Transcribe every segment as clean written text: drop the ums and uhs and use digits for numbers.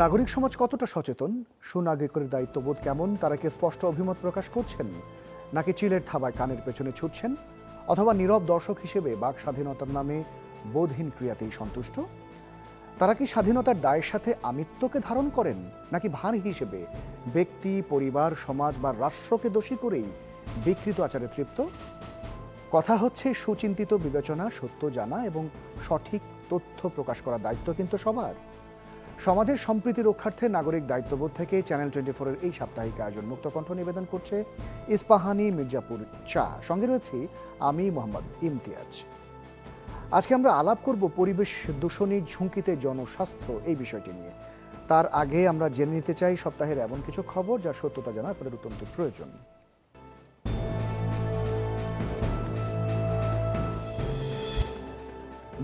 নাগরিক সমাজ কতটা সচেতন, সুনাগরিকের দায়িত্ববোধ কেমন, তারা কি স্পষ্ট অভিমত প্রকাশ করছেন, নাকি চিলের থাবায় কানের পেছনে ছুটছেন, অথবা নীরব দর্শক হিসেবে বাক স্বাধীনতার নামে বোধহীন ক্রিয়াতেই সন্তুষ্ট? তারা কি স্বাধীনতার দায়ের সাথে আমিত্বকে ধারণ করেন, নাকি ভার হিসেবে ব্যক্তি, পরিবার, সমাজ বা রাষ্ট্রকে দোষী করেই বিকৃত আচারে তৃপ্ত? কথা হচ্ছে সুচিন্তিত বিবেচনা, সত্য জানা এবং সঠিক তথ্য প্রকাশ করার দায়িত্ব কিন্তু সবার। সমাজের সম্প্রীতি রক্ষার্থে নাগরিক দায়িত্ববোধ থেকে চ্যানেল 24-এর এই সাপ্তাহিক আয়োজন মুক্তকণ্ঠ নিবেদন করছে ইস্পাহানি মির্জাপুর চা। সঙ্গে রয়েছি আমি মোহাম্মদ ইমতিয়াজ। আজকে আমরা আলাপ করব পরিবেশ দূষণের ঝুঁকিতে জনস্বাস্থ্য এই বিষয়টি নিয়ে। তার আগে আমরা জেনে নিতে চাই সপ্তাহের এমন কিছু খবর যার সত্যতা জানা আপনাদের অত্যন্ত প্রয়োজন।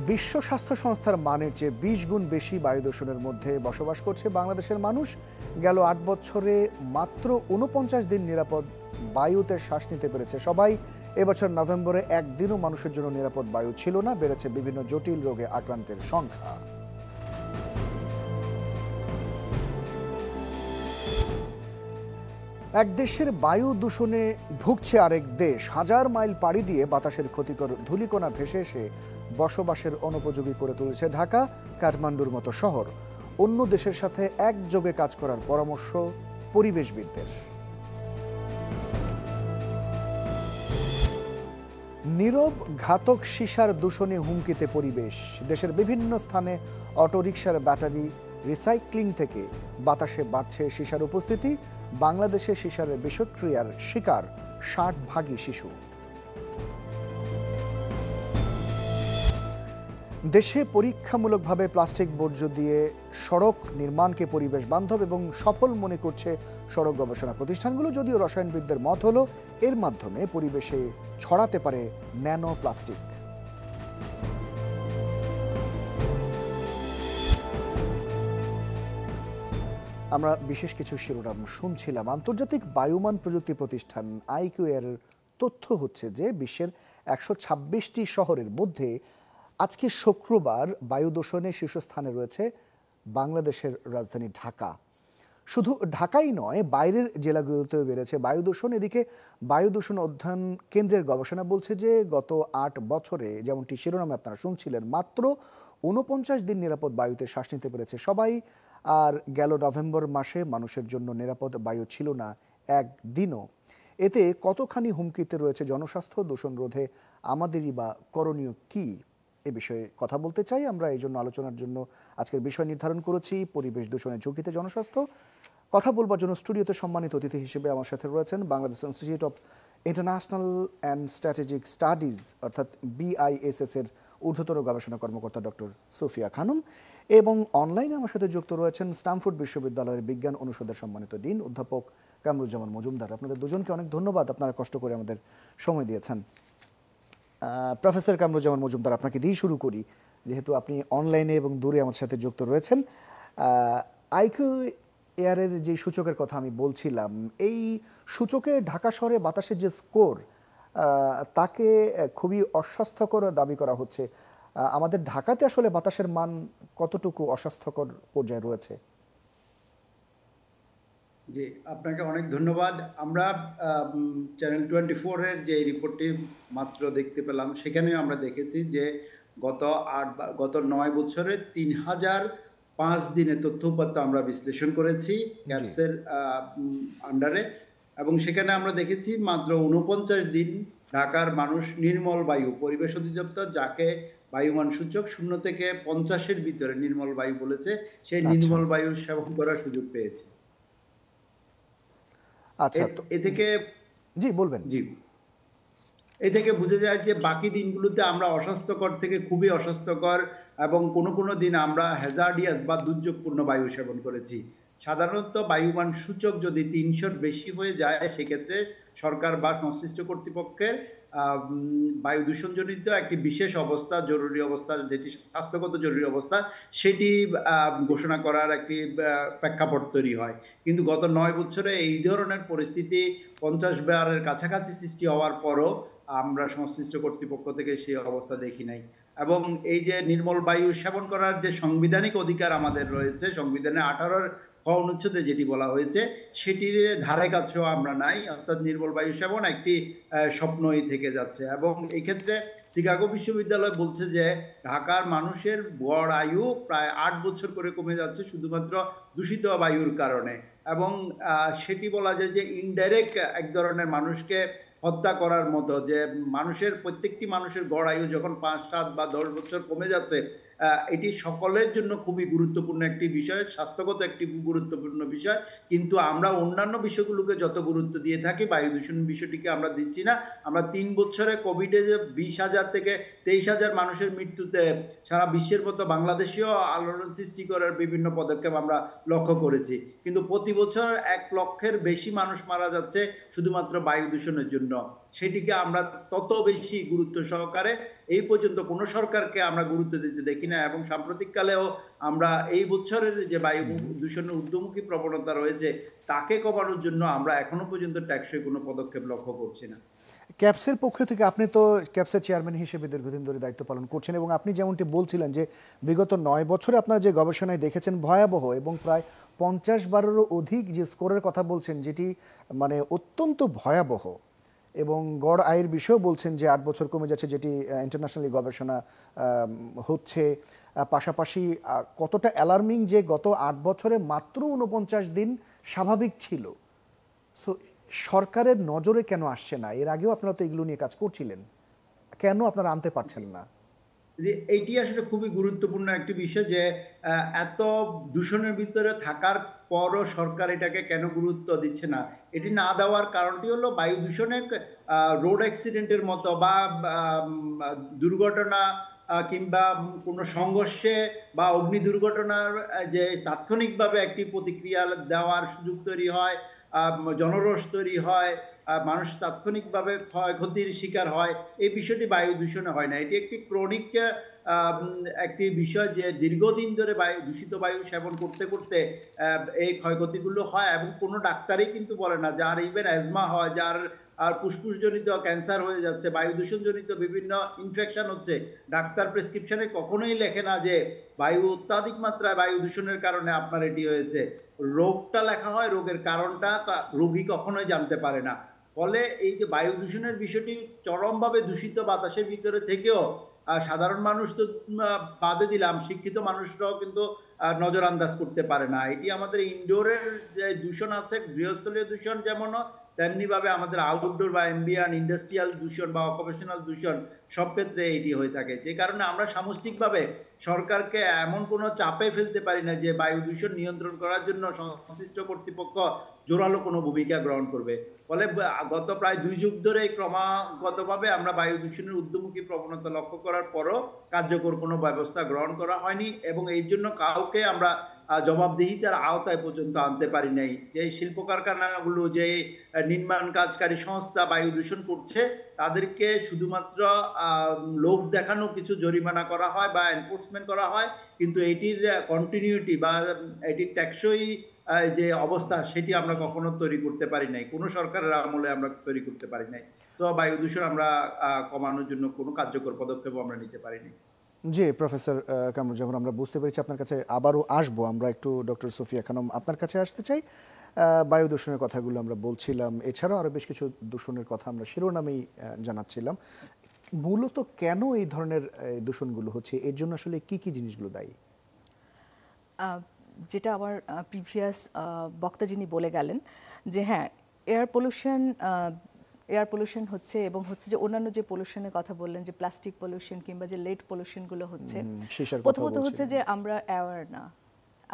বিশ্ব স্বাস্থ্য সংস্থার মানের চেয়ে 20 গুণ বেশি বায়ু দূষণের মধ্যে বসবাস করছে বাংলাদেশের মানুষ। গেল 8 বছরে মাত্র 49 দিন নিরাপদ বায়ুতে শ্বাস নিতে পেরেছে সবাই। এবছর নভেম্বরে একদিনও মানুষের জন্য নিরাপদ বায়ু ছিল না। বেড়েছে বিভিন্ন জটিল রোগে আক্রান্তের সংখ্যা। এক দেশের বায়ু দূষণে ভুগছে আরেক দেশ। হাজার মাইল পাড়ি দিয়ে বাতাসের ক্ষতিকর ধূলিকণা ভেসে এসে বসবাসের অনুপযোগী করে তুলেছে ঢাকা, কাঠমান্ডুর মতো শহর। অন্য দেশের সাথে একযোগে কাজ করার পরামর্শ পরিবেশবিদদের। নীরব ঘাতক সীসার দূষণে হুমকিতে পরিবেশ। দেশের বিভিন্ন স্থানে অটোরিকশার ব্যাটারি রিসাইক্লিং থেকে বাতাসে বাড়ছে সীসার উপস্থিতি। বাংলাদেশে সীসার বিষক্রিয়ার শিকার 60 ভাগই শিশু। দেশে পরীক্ষামূলকভাবে প্লাস্টিক বর্জ্য দিয়ে সড়ক নির্মাণকে পরিবেশ বান্ধব এবং সফল মনে করছে সড়ক গবেষণা প্রতিষ্ঠানগুলো। যদিও রসায়নবিদদের মত হলো এর মাধ্যমে পরিবেশে ছড়াতে পারে ন্যানো প্লাস্টিক। আমরা বিশেষ কিছু শিরোনাম শুনছিলাম। আন্তর্জাতিক বায়ুমান প্রযুক্তি প্রতিষ্ঠান আইকিউ-এর তথ্য হচ্ছে যে বিশ্বের 126টি শহরের মধ্যে আজকে শুক্রবার বায়ু দূষণে শীর্ষস্থানে রয়েছে বাংলাদেশের রাজধানী ঢাকা। শুধু ঢাকাই নয়, বাইরের জেলাগুলোতেও বেড়েছে বায়ু দূষণ। এদিকে বায়ু দূষণ অধ্যয়ন কেন্দ্রের গবেষণা বলছে যে গত 8 বছরে, যেমনটি শিরোনামে আপনারা শুনছিলেন, মাত্র 49 দিন নিরাপদ বায়ুতে শ্বাস নিতে পেরেছে সবাই। আর গেল নভেম্বর মাসে মানুষের জন্য নিরাপদ বায়ু ছিল না একদিনও। এতে কতখানি হুমকিতে রয়েছে জনস্বাস্থ্য? দূষণ রোধে আমাদেরই বা করণীয় কি, এ বিষয়ে কথা বলতে চাই আমরা। এই জন্য আলোচনার জন্য আজকের বিষয় নির্ধারণ করেছি পরিবেশ দূষণের ঝুঁকিতে জনস্বাস্থ্য। কথা বলবার জন্য স্টুডিওতে সম্মানিত অতিথি হিসেবে আমার সাথে রয়েছেন Bangladesh institute of international and strategic studies অর্থাৎ BISS এর ঊর্ধ্বতর গবেষণা কর্মকর্তা ডক্টর সোফিয়া খানম, এবং অনলাইনে আমার সাথে যুক্ত রয়েছেন স্ট্যামফোর্ড বিশ্ববিদ্যালয়ের বিজ্ঞান অনুষদের সম্মানিত ডিন অধ্যাপক কামরুজ্জামান মজুমদার। আপনাদের দুজনকে অনেক ধন্যবাদ, আপনারা কষ্ট করে আমাদের সময় দিয়েছেন। প্রফেসর কামরুজ্জামান মজুমদার, আপনাকে দিয়ে শুরু করি, যেহেতু আপনি অনলাইনে এবং দূরে আমার সাথে যুক্ত রয়েছেন। আইকিউ-এর যে সূচকের কথা আমি বলছিলাম, এই সূচকে ঢাকা শহরে বাতাসের যে স্কোর, তাকে খুবই অস্বাস্থ্যকর দাবি করা হচ্ছে। আমাদের ঢাকাতে আসলে বাতাসের মান কতটুকু অস্বাস্থ্যকর পর্যায়ে রয়েছে? জি, আপনাকে অনেক ধন্যবাদ। আমরা চ্যানেল 24-এর যে রিপোর্টটি মাত্র দেখতে পেলাম, সেখানেও আমরা দেখেছি যে গত 9 বছরে 3005 দিনের তথ্য উপাত্ত আমরা বিশ্লেষণ করেছি ক্যাপসের আন্ডারে, এবং সেখানে আমরা দেখেছি মাত্র 49 দিন ঢাকার মানুষ নির্মল বায়ু, পরিবেশ অধিদপ্তর যাকে বায়ুমান সূচক 0 থেকে 50-এর ভিতরে নির্মল বায়ু বলেছে, সেই নির্মল বায়ু সেবন করার সুযোগ পেয়েছে। আচ্ছা, এ থেকে জি বলবেন। জি, এ থেকে বোঝা যায় যে বাকি দিনগুলোতে আমরা অস্বাস্থ্যকর থেকে খুবই অস্বাস্থ্যকর এবং কোনো দিন আমরা হ্যাজার্ডিয়াস বা দুর্যোগপূর্ণ বায়ু সেবন করেছি। সাধারণত বায়ুমান সূচক যদি 300-র বেশি হয়ে যায়, সেক্ষেত্রে সরকার বা সংশ্লিষ্ট কর্তৃপক্ষের বায়ু দূষণজনিত একটি বিশেষ অবস্থা, জরুরি অবস্থা, যেটি স্বাস্থ্যগত জরুরি অবস্থা, সেটি ঘোষণা করার একটি প্রেক্ষাপট তৈরি হয়। কিন্তু গত 9 বছরে এই ধরনের পরিস্থিতি 50 বারের কাছাকাছি সৃষ্টি হওয়ার পরও আমরা সংশ্লিষ্ট কর্তৃপক্ষ থেকে সেই অবস্থা দেখি নাই। এবং এই যে নির্মল বায়ু সেবন করার যে সাংবিধানিক অধিকার আমাদের রয়েছে, সংবিধানের 18 ক অনুচ্ছেদে যেটি বলা হয়েছে, সেটির ধারে কাছেও আমরা নাই। অর্থাৎ নির্মল বায়ু সেবন একটি স্বপ্নই থেকে যাচ্ছে। এবং এই ক্ষেত্রে শিকাগো বিশ্ববিদ্যালয় বলছে যে ঢাকার মানুষের গড় আয়ু প্রায় 8 বছর করে কমে যাচ্ছে শুধুমাত্র দূষিত বায়ুর কারণে। এবং সেটি বলা যায় যে ইনডাইরেক্ট এক ধরনের মানুষকে হত্যা করার মতো, যে মানুষের প্রত্যেকটি মানুষের গড় আয়ু যখন 5, 7 বা 10 বছর কমে যাচ্ছে, এটি সকলের জন্য খুবই গুরুত্বপূর্ণ একটি বিষয়, স্বাস্থ্যগত একটি গুরুত্বপূর্ণ বিষয়। কিন্তু আমরা অন্যান্য বিষয়গুলোকে যত গুরুত্ব দিয়ে থাকি, বায়ু দূষণ বিষয়টিকে আমরা দিচ্ছি না। আমরা 3 বছরে কোভিডে যে 20,000 থেকে 23,000 মানুষের মৃত্যুতে সারা বিশ্বের মতো বাংলাদেশেও আলোড়ন সৃষ্টি করার বিভিন্ন পদক্ষেপ আমরা লক্ষ্য করেছি। কিন্তু প্রতি বছর 1 লক্ষের বেশি মানুষ মারা যাচ্ছে শুধুমাত্র বায়ু দূষণের জন্য। সেটিকে আমরা তত বেশি গুরুত্ব সহকারে এই পর্যন্ত কোনো সরকারকে আমরা গুরুত্ব দিতে দেখি না। এবং সাম্প্রতিককালেও আমরা এই বছরের যে বায়ু দূষণের ঊর্ধ্বমুখী প্রবণতা রয়েছে, তাকে কমানোর জন্য আমরা এখনো পর্যন্ত টেকসই কোনো পদক্ষেপ লক্ষ্য করছি না। ক্যাপসের পক্ষ থেকে, আপনি তো ক্যাপসের চেয়ারম্যান হিসেবে দীর্ঘদিন ধরে দায়িত্ব পালন করছেন এবং আপনি যেমনটি বলছিলেন যে বিগত 9 বছরে আপনারা যে গবেষণায় দেখেছেন ভয়াবহ এবং প্রায় 50 বারেরও অধিক যে স্কোরের কথা বলছেন, যেটি মানে অত্যন্ত ভয়াবহ, এবং গড় আয়ের বিষয়েও বলছেন যে 8 বছর কমে যাচ্ছে, যেটি ইন্টারন্যাশনালি গবেষণা হচ্ছে। পাশাপাশি কতটা অ্যালার্মিং যে গত 8 বছরে মাত্র 49 দিন স্বাভাবিক ছিল। সো সরকারের নজরে কেন আসছে না? এর আগেও আপনারা তো এগুলো নিয়ে কাজ করছিলেন, কেন আপনারা আনতে পারছেন না? এইটি আসলে খুবই গুরুত্বপূর্ণ একটি বিষয় যে এত দূষণের ভিতরে থাকার পরও সরকার এটাকে কেন গুরুত্ব দিচ্ছে না। এটি না দেওয়ার কারণটি হলো বায়ু দূষণে রোড অ্যাক্সিডেন্টের মতো বা দুর্ঘটনা কিংবা কোনো সংঘর্ষে বা অগ্নি দুর্ঘটনার যে তাৎক্ষণিকভাবে একটি প্রতিক্রিয়া দেওয়ার সুযোগ তৈরি হয়, জনরোষ তৈরি হয়, মানুষ তাৎক্ষণিকভাবে ক্ষয়ক্ষতির শিকার হয়, এই বিষয়টি বায়ু দূষণে হয় না। এটি একটি ক্রনিক একটি বিষয় যে দীর্ঘদিন ধরে দূষিত বায়ু সেবন করতে করতে এই ক্ষয়ক্ষতিগুলো হয়। এবং কোনো ডাক্তারই কিন্তু বলে না, যার ইভেন অ্যাজমা হয়, যার আর ফুসফুসজনিত ক্যান্সার হয়ে যাচ্ছে, বায়ু দূষণজনিত বিভিন্ন ইনফেকশন হচ্ছে, ডাক্তার প্রেসক্রিপশনে কখনোই লেখে না যে বায়ু অত্যাধিক মাত্রায় বায়ু দূষণের কারণে আপনার এটি হয়েছে। রোগটা লেখা হয়, রোগের কারণটা রোগী কখনোই জানতে পারে না। ফলে এই যে বায়ু দূষণের বিষয়টি চরমভাবে দূষিত বাতাসের ভিতরে থেকেও সাধারণ মানুষ তো বাদে দিলাম, শিক্ষিত মানুষরাও কিন্তু নজর আন্দাজ করতে পারে না। এটি আমাদের ইনডোরের যে দূষণ আছে, গৃহস্থলীয় দূষণ যেমন, তেমনিভাবে আমাদের আউটডোর বা অ্যাম্বিয়েন্ট ইন্ডাস্ট্রিয়াল দূষণ বা অকুপেশনাল দূষণ সব ক্ষেত্রে এটি হয়ে থাকে। যে কারণে আমরা সামষ্টিকভাবে সরকারকে এমন কোনো চাপে ফেলতে পারি না যে বায়ু দূষণ নিয়ন্ত্রণ করার জন্য সংশ্লিষ্ট কর্তৃপক্ষ জোরালো কোনো ভূমিকা গ্রহণ করবে। ফলে গত প্রায় 2 যুগ ধরে ক্রমাগতভাবে আমরা বায়ু দূষণের ঊর্ধ্বমুখী প্রবণতা লক্ষ্য করার পরও কার্যকর কোনো ব্যবস্থা গ্রহণ করা হয়নি এবং এই জন্য কাউকে আমরা জবাবদিহিতার আওতায় পর্যন্ত আনতে পারি নাই। যে শিল্প কারখানাগুলো, যে নির্মাণ কাজকারী সংস্থা বায়ু দূষণ করছে, তাদেরকে শুধুমাত্র লোভ দেখানো কিছু জরিমানা করা হয় বা এনফোর্সমেন্ট করা হয়, কিন্তু এটির কন্টিনিউটি বা এটির টেকসই যে অবস্থা, সেটি আমরা কখনো তৈরি করতে পারি নাই, কোনো সরকারের আমলে আমরা তৈরি করতে পারি নাই। তো বায়ু দূষণ আমরা কমানোর জন্য কোনো কার্যকর পদক্ষেপ আমরা নিতে পারিনি। জি প্রফেসর কামরুজ্জামান, আমরা বুঝতে পেরেছি। আপনার কাছে আবারও আসবো, আমরা একটু ডক্টর সুফিয়া খানম আপনার কাছে আসতে চাই। বায়ু দূষণের কথাগুলো আমরা বলছিলাম, এছাড়াও আরও বেশ কিছু দূষণের কথা আমরা শিরোনামেই জানাচ্ছিলাম। মূলত কেন এই ধরনের দূষণগুলো হচ্ছে, এর জন্য আসলে কি কি জিনিসগুলো দায়ী? যেটা আমার প্রিভিয়াস বক্তা যিনি বলে গেলেন যে হ্যাঁ, এয়ার পলিউশন হচ্ছে এবং হচ্ছে যে অন্যান্য যে পলিউশনের কথা বললেন, যে প্লাস্টিক পলিউশন কিংবা যে লেড পলিউশনগুলো হচ্ছে, প্রথমত হচ্ছে যে আমরা অ্যাওয়ার না,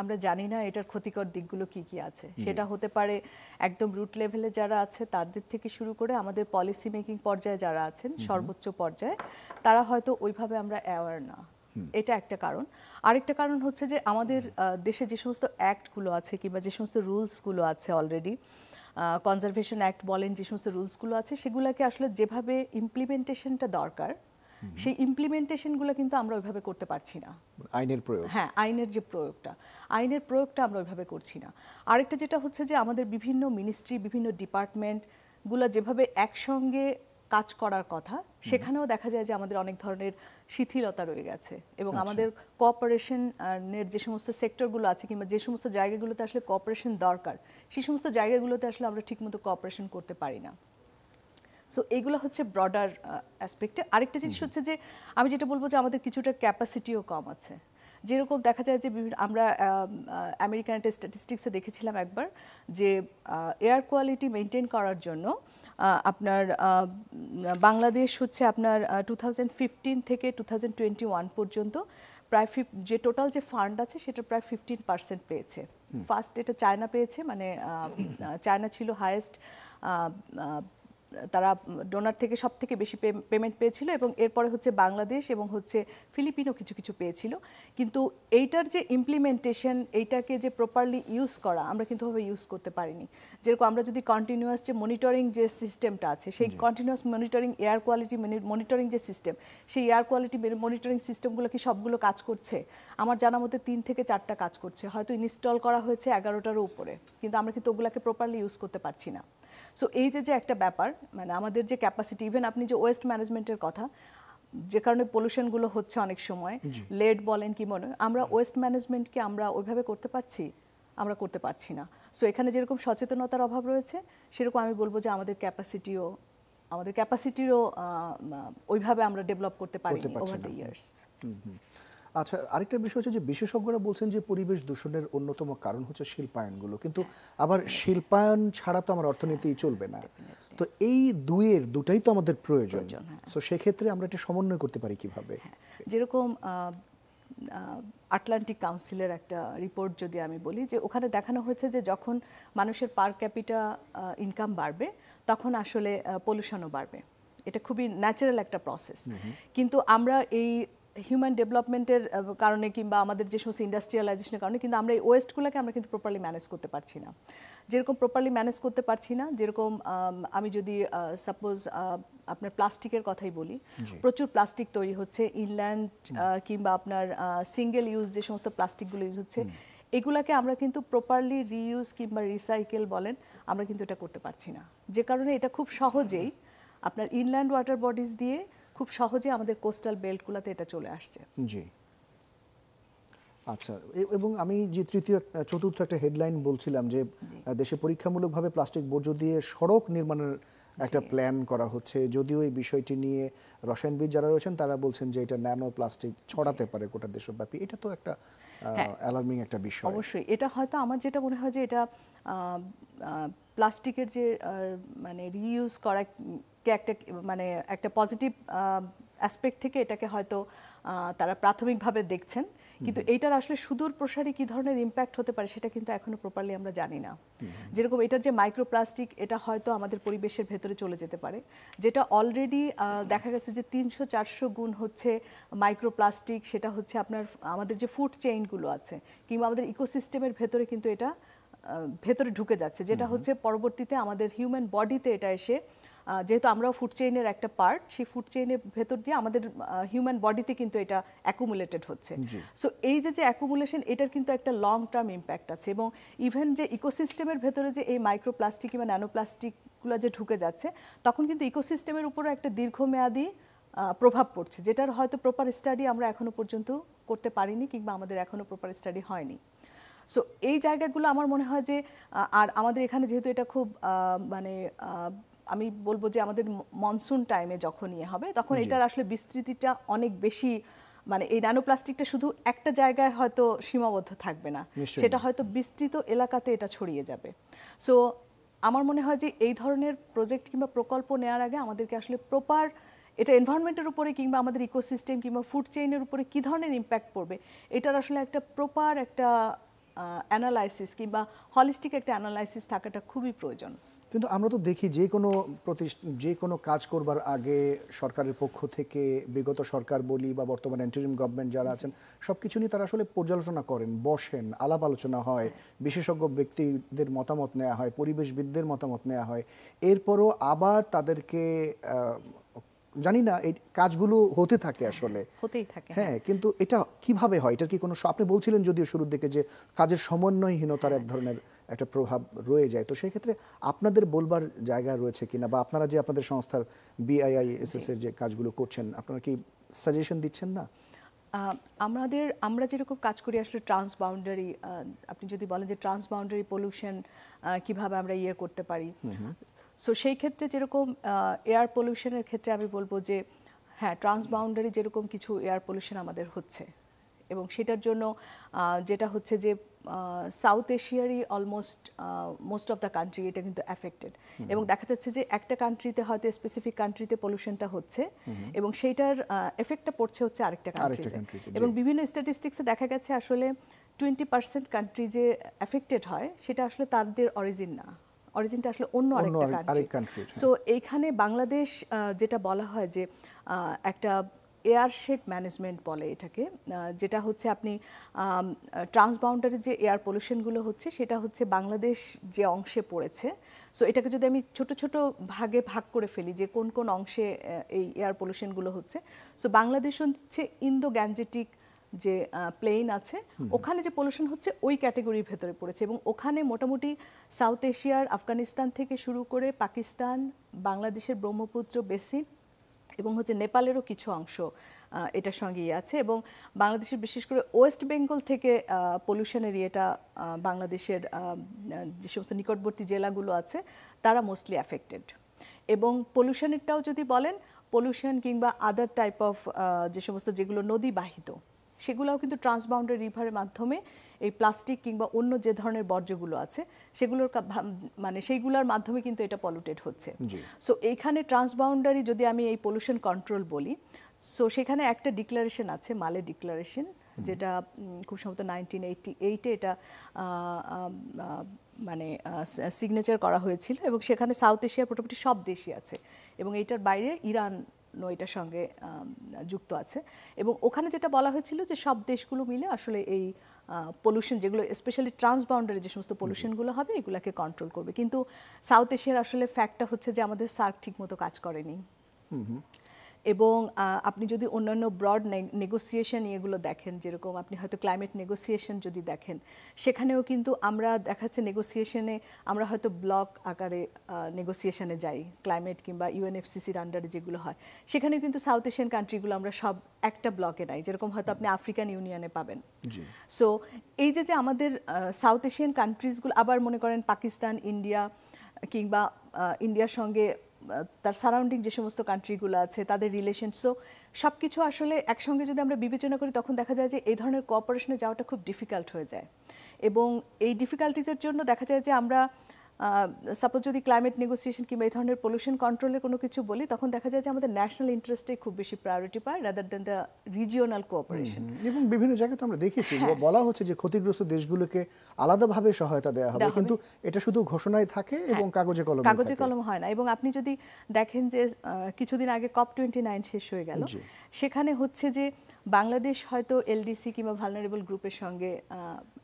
আমরা জানি না এটার ক্ষতিকর দিকগুলো কি কি আছে। সেটা হতে পারে একদম রুট লেভেলে যারা আছে তাদের থেকে শুরু করে আমাদের পলিসি মেকিং পর্যায়ে যারা আছেন, সর্বোচ্চ পর্যায়ে, তারা হয়তো ওইভাবে আমরা অ্যাওয়ার না। এটা একটা কারণ। আরেকটা কারণ হচ্ছে যে আমাদের দেশে যে সমস্ত অ্যাক্টগুলো আছে কিংবা যে সমস্ত রুলসগুলো আছে অলরেডি, কনজারভেশন অ্যাক্ট বলেন, যে সমস্ত রুলসগুলো আছে, সেগুলোকে আসলে যেভাবে ইমপ্লিমেন্টেশনটা দরকার, সেই ইমপ্লিমেন্টেশনগুলো কিন্তু আমরা ওইভাবে করতে পারছি না। আইনের প্রয়োগ, হ্যাঁ, আইনের যে আইনের প্রয়োগটা আমরা ওইভাবে করছি না। আরেকটা যেটা হচ্ছে যে আমাদের বিভিন্ন মিনিস্ট্রি, বিভিন্ন ডিপার্টমেন্টগুলো যেভাবে একসঙ্গে কাজ করার কথা, সেখানেও দেখা যায় যে আমাদের অনেক ধরনের শিথিলতা রয়ে গেছে এবং আমাদের কোঅপারেশনের যে সমস্ত সেক্টরগুলো আছে কিংবা যে সমস্ত জায়গাগুলোতে আসলে কোঅপারেশন দরকার, সেই সমস্ত জায়গাগুলোতে আসলে আমরা ঠিকমতো কোঅপারেশন করতে পারি না। সো এইগুলো হচ্ছে ব্রডার অ্যাসপেক্টে। আরেকটা জিনিস হচ্ছে যে আমি যেটা বলবো যে আমাদের কিছুটা ক্যাপাসিটিও কম আছে। যেরকম দেখা যায় যে আমরা আমেরিকান একটা স্ট্যাটিস্টিক্সে দেখেছিলাম একবার যে এয়ার কোয়ালিটি মেনটেন করার জন্য আপনার বাংলাদেশ হচ্ছে আপনার 2015 থেকে 2021 পর্যন্ত প্রায় যে টোটাল যে ফান্ড আছে সেটা প্রায় 15% পেয়েছে। ফার্স্ট এটা চায়না পেয়েছে, মানে চায়না ছিল হাইয়েস্ট, তারা ডোনার থেকে সব থেকে বেশি পেমেন্ট পেয়েছিল এবং এরপরে হচ্ছে বাংলাদেশ এবং হচ্ছে ফিলিপিনও কিছু কিছু পেয়েছিল। কিন্তু এইটার যে ইমপ্লিমেন্টেশন, এইটাকে যে প্রপারলি ইউজ করা আমরা কিন্তু ভাবে ইউজ করতে পারিনি। যেরকম আমরা যদি কন্টিনিউয়াস যে মনিটরিং যে সিস্টেমটা আছে, সেই continuous monitoring, air quality monitoring যে সিস্টেম, সেই এয়ার কোয়ালিটি মনিটরিং সিস্টেমগুলো কি সবগুলো কাজ করছে? আমার জানা মতে 3 থেকে 4টা কাজ করছে, হয়তো ইনস্টল করা হয়েছে 11টারও উপরে, কিন্তু আমরা কিন্তু ওগুলোকে প্রপারলি ইউজ করতে পারছি না। সো এই যে একটা ব্যাপার, মানে আমাদের যে ক্যাপাসিটি, ইভেন আপনি যে ওয়েস্ট ম্যানেজমেন্টের কথা, যে কারণে পলিউশনগুলো হচ্ছে অনেক সময়, লেড বলেন কি মনে, আমরা ওয়েস্ট ম্যানেজমেন্টকে আমরা ওইভাবে করতে পারছি? আমরা করতে পারছি না। সো এখানে যেরকম সচেতনতার অভাব রয়েছে, সেরকম আমি বলবো যে আমাদের ক্যাপাসিটিরও ওইভাবে আমরা ডেভেলপ করতে পারিনি ওভার দ্য ইয়ার্স। আচ্ছা, আরেকটা বিষয় হচ্ছে যে বিশেষজ্ঞরা বলছেন যে পরিবেশ দূষণের অন্যতম কারণ হচ্ছে শিল্পায়নগুলো, কিন্তু আবার শিল্পায়ন ছাড়া তো আমার অর্থনীতি চলবে না। তো এই দুটাই তো আমাদের প্রয়োজন। সো সেক্ষেত্রে আমরা এটা সমন্বয় করতে পারি কিভাবে? যেরকম আটলান্টিক কাউন্সিলের একটা রিপোর্ট যদি আমি বলি, যে ওখানে দেখানো হয়েছে যে যখন মানুষের পার ক্যাপিটা ইনকাম বাড়বে তখন আসলে পলিউশনও বাড়বে। এটা খুবই ন্যাচারাল একটা প্রসেস। কিন্তু আমরা এই হিউম্যান ডেভেলপমেন্টের কারণে কিংবা আমাদের যে সমস্ত ইন্ডাস্ট্রিয়ালাইজেশনের কারণে কিন্তু আমরা এই ওয়েস্টগুলোকে আমরা কিন্তু প্রপারলি ম্যানেজ করতে পারছি না। যেরকম প্রপারলি ম্যানেজ করতে পারছি না, যেরকম আমি যদি সাপোজ আপনার প্লাস্টিকের কথাই বলি, প্রচুর প্লাস্টিক তৈরি হচ্ছে ইনল্যান্ড কিংবা আপনার সিঙ্গেল ইউজ যে সমস্ত প্লাস্টিকগুলো ইউজ হচ্ছে, এগুলাকে আমরা কিন্তু প্রপারলি রিইউজ কিংবা রিসাইকেল বলেন, আমরা কিন্তু এটা করতে পারছি না। যে কারণে এটা খুব সহজেই আপনার ইনল্যান্ড ওয়াটার বডিজ দিয়ে খুব সহজে আমাদের কোস্টাল বেল্টগুলোতে এটা চলে আসছে। জি, আচ্ছা। এবং আমি যে চতুর্থ একটা হেডলাইন বলছিলাম যে দেশে পরীক্ষামূলকভাবে প্লাস্টিক বর্জ্য দিয়ে সড়ক নির্মাণের একটা প্ল্যান করা হচ্ছে, যদিও এই বিষয়টি নিয়ে রসায়নবিদ যারা রয়েছেন তারা বলছেন যে এটা ন্যানো প্লাস্টিক ছড়াতে পারে গোটা দেশব্যাপী। এটা তো একটা অ্যালার্মিং একটা বিষয়। অবশ্যই এটা হয়তো আমার যেটা মনে হয় যে এটা প্লাস্টিকের যে মানে রিইউজ করা একটা মানে একটা পজিটিভ অ্যাসপেক্ট থেকে এটাকে হয়তো তারা প্রাথমিকভাবে দেখছেন, কিন্তু এইটার আসলে সুদূর প্রসারী কি ধরনের ইম্প্যাক্ট হতে পারে সেটা কিন্তু এখনো প্রপারলি আমরা জানি না। যেরকম এটার যে মাইক্রোপ্লাস্টিক, এটা হয়তো আমাদের পরিবেশের ভেতরে চলে যেতে পারে, যেটা অলরেডি দেখা গেছে যে 300-400 গুণ হচ্ছে মাইক্রোপ্লাস্টিক, সেটা হচ্ছে আপনার আমাদের যে ফুড চেইনগুলো আছে কিংবা আমাদের ইকোসিস্টেমের ভেতরে কিন্তু এটা ভেতরে ঢুকে যাচ্ছে, যেটা হচ্ছে পরবর্তীতে আমাদের হিউম্যান বডিতে এটা এসে, যেহেতু আমরাও ফুড চেইনের একটা পার্ট, সেই ফুড চেইনের ভেতর দিয়ে আমাদের হিউম্যান বডিতে কিন্তু এটা অ্যাকুমুলেটেড হচ্ছে। সো এই যে অ্যাকুমুলেশন, এটার কিন্তু একটা লং টার্ম ইম্প্যাক্ট আছে। এবং ইভেন যে ইকোসিস্টেমের ভেতরে যে এই মাইক্রোপ্লাস্টিক কিংবা ন্যানোপ্লাস্টিকগুলো যে ঢুকে যাচ্ছে, তখন কিন্তু ইকোসিস্টেমের উপরও একটা দীর্ঘমেয়াদী প্রভাব পড়ছে, যেটার হয়তো প্রপার স্টাডি আমরা এখনো পর্যন্ত করতে পারিনি কিংবা আমাদের এখনো প্রপার স্টাডি হয়নি। সো এই জায়গাগুলো আমার মনে হয় যে, আর আমাদের এখানে যেহেতু এটা খুব মানে আমি বলবো যে আমাদের মনসুন টাইমে যখন ইয়ে হবে তখন এটার আসলে বিস্তৃতিটা অনেক বেশি, মানে এই ন্যানোপ্লাস্টিকটা শুধু একটা জায়গায় হয়তো সীমাবদ্ধ থাকবে না, সেটা হয়তো বিস্তৃত এলাকাতে এটা ছড়িয়ে যাবে। সো আমার মনে হয় যে এই ধরনের প্রজেক্ট কিংবা প্রকল্প নেওয়ার আগে আমাদেরকে আসলে প্রপার এটা এনভায়রনমেন্টের উপরে কিংবা আমাদের ইকোসিস্টেম কিংবা ফুড চেইনের উপরে কী ধরনের ইম্প্যাক্ট পড়বে, এটার আসলে একটা প্রপার একটা অ্যানালাইসিস কিংবা হলিস্টিক একটা অ্যানালাইসিস থাকাটা খুবই প্রয়োজন। কিন্তু আমরা তো দেখি যে কোনো কাজ করবার আগে সরকারের পক্ষ থেকে, বিগত সরকার বলি বা বর্তমানে ইন্টারিম গভর্নমেন্ট যারা আছেন, সব কিছু নিয়ে তারা আসলে পর্যালোচনা করেন, বসেন, আলাপ আলোচনা হয়, বিশেষজ্ঞ ব্যক্তিদের মতামত নেওয়া হয়, পরিবেশবিদদের মতামত নেওয়া হয়, এরপরও আবার তাদেরকে জানি না এই কাজগুলো হতে থাকে আসলে, হতেই থাকে। হ্যাঁ, কিন্তু এটা কিভাবে হয়? এটার কি কোনো আপনি বলছিলেন যদিও শুরুর দিকে যে কাজের সমন্বয়হীনতার এক ধরনের একটা প্রভাব রয়ে যায়, তো সেই ক্ষেত্রে আপনাদের বলবার জায়গা রয়েছে কিনা, বা আপনারা যে আপনাদের সংস্থার BIISS এর যে কাজগুলো করছেন, আপনারা কি সাজেশন দিচ্ছেন না? আমরা যেরকম কাজ করি আসলে ট্রান্সবাউন্ডারি, আপনি যদি বলেন যে ট্রান্সবাউন্ডারি পলিউশন কিভাবে আমরা ইয়ে করতে পারি, সো সেই ক্ষেত্রে যেরকম এয়ার পলিউশনের ক্ষেত্রে আমি বলবো যে হ্যাঁ, ট্রান্সবাউন্ডারি যেরকম কিছু এয়ার পলিউশন আমাদের হচ্ছে, এবং সেটার জন্য যেটা হচ্ছে যে সাউথ এশিয়ারই almost most of the country এটা কিন্তু অ্যাফেক্টেড, এবং দেখা যাচ্ছে যে একটা কান্ট্রিতে হয়তো স্পেসিফিক কান্ট্রিতে পলিউশনটা হচ্ছে এবং সেইটার এফেক্টটা পড়ছে হচ্ছে আরেকটা কান্ট্রিতে, এবং বিভিন্ন স্ট্যাটিস্টিক্সে দেখা গেছে আসলে 20% কান্ট্রি যে অ্যাফেক্টেড হয় সেটা আসলে তাদের অরিজিন না, অরিজিনটা আসলে অন্য আরেকটা কান্ট্রি। সো এইখানে বাংলাদেশ যেটা বলা হয় যে একটা এয়ারশেড ম্যানেজমেন্ট বলে এটাকে, যেটা হচ্ছে আপনি ট্রান্সবাউন্ডারি যে এয়ার পলিউশনগুলো হচ্ছে সেটা হচ্ছে বাংলাদেশ যে অংশে পড়েছে, সো এটাকে যদি আমি ছোট ছোট ভাগে ভাগ করে ফেলি যে কোন কোন অংশে এই এয়ার পলিউশনগুলো হচ্ছে, সো বাংলাদেশ হচ্ছে ইন্দো গ্যাঞ্জেটিক যে প্লেন আছে ওখানে যে পলিউশন হচ্ছে ওই ক্যাটাগরির ভেতরে পড়েছে, এবং ওখানে মোটামুটি সাউথ এশিয়ার আফগানিস্তান থেকে শুরু করে পাকিস্তান, বাংলাদেশের ব্রহ্মপুত্র বেসিন এবং হচ্ছে নেপালেরও কিছু অংশ এটার সঙ্গে আছে, এবং বাংলাদেশের বিশেষ করে ওয়েস্ট বেঙ্গল থেকে পলিউশনের ইয়েটা বাংলাদেশের যে সমস্ত নিকটবর্তী জেলাগুলো আছে তারা মোস্টলি অ্যাফেক্টেড। এবং পলিউশনেরটাও যদি বলেন, পলিউশন কিংবা আদার টাইপ অফ যে সমস্ত যেগুলো নদী বাহিত সেগুলোও কিন্তু ট্রান্সবাউন্ডারি রিভারের মাধ্যমে এই প্লাস্টিক কিংবা অন্য যে ধরনের বর্জ্যগুলো আছে সেগুলোর মানে সেইগুলোর মাধ্যমে কিন্তু এটা পলিউটেড হচ্ছে। সো এইখানে ট্রান্সবাউন্ডারি যদি আমি এই পলিউশন কন্ট্রোল বলি, সো সেখানে একটা ডিক্লারেশন আছে, মালে ডিক্লারেশন, যেটা খুব সম্ভবত 1988-এ এটা মানে সিগনেচার করা হয়েছিল, এবং সেখানে সাউথ এশিয়ার মোটামুটি সব দেশই আছে, এবং এইটার বাইরে ইরান এটার সঙ্গে যুক্ত আছে, এবং ওখানে যেটা বলা হয়েছিল যে সব দেশগুলো মিলে আসলে এই পলিউশন যেগুলো স্পেশালি ট্রান্সবাউন্ডারি যে সমস্ত পলিউশনগুলো হবে এগুলোকে কন্ট্রোল করবে, কিন্তু সাউথ এশিয়ার আসলে ফ্যাক্টটা হচ্ছে যে আমাদের সার্ক ঠিকমতো কাজ করেনি। এবং আপনি যদি অন্যান্য ব্রড নেগোসিয়েশন এগুলো দেখেন, যেরকম আপনি হয়তো ক্লাইমেট নেগোসিয়েশন যদি দেখেন, সেখানেও কিন্তু আমরা দেখাচ্ছে নেগোসিয়েশনে আমরা হয়তো ব্লক আকারে নেগোসিয়েশনে যাই, ক্লাইমেট কিংবা UNFCCর আন্ডারে যেগুলো হয়, সেখানেও কিন্তু সাউথ এশিয়ান কান্ট্রিগুলো আমরা সব একটা ব্লকে নাই, যেরকম হয়তো আপনি আফ্রিকান ইউনিয়নে পাবেন। সো এই যে আমাদের সাউথ এশিয়ান কান্ট্রিজগুলো, আবার মনে করেন পাকিস্তান, ইন্ডিয়া কিংবা ইন্ডিয়ার সঙ্গে তার সারাউন্ডিং যে সমস্ত কান্ট্রিগুলো আছে তাদের রিলেশন, সো সব কিছু আসলে একসঙ্গে যদি আমরা বিবেচনা করি তখন দেখা যায় যে এই ধরনের কোঅপারেশনে যাওয়াটা খুব ডিফিকাল্ট হয়ে যায়, এবং এই ডিফিকাল্টিজের জন্য দেখা যায় যে আমরা সাপোজ যদি ক্লাইমেট নেগোসিয়েশন কিংবা এই ধরনের পলিউশন কন্ট্রোলের কোনো কিছু বলি, তখন দেখা যায় যে আমাদের ন্যাশনাল ইন্টারেস্টেই খুব বেশি প্রায়োরিটি পায় rather than the regional cooperation. এবং বিভিন্ন জায়গায় তো আমরা দেখেছি বলা হচ্ছে যে ক্ষতিগ্রস্ত দেশগুলোকে আলাদাভাবে সহায়তা দেওয়া হবে, কিন্তু এটা শুধু ঘোষণায় থাকে এবং কাগজে কলমে হয় না। এবং আপনি যদি দেখেন যে কিছুদিন আগে COP29 শেষ হয়ে গেল, সেখানে হচ্ছে যে বাংলাদেশ হয়তো LDC কিংবা ভালনারেবল গ্রুপের সঙ্গে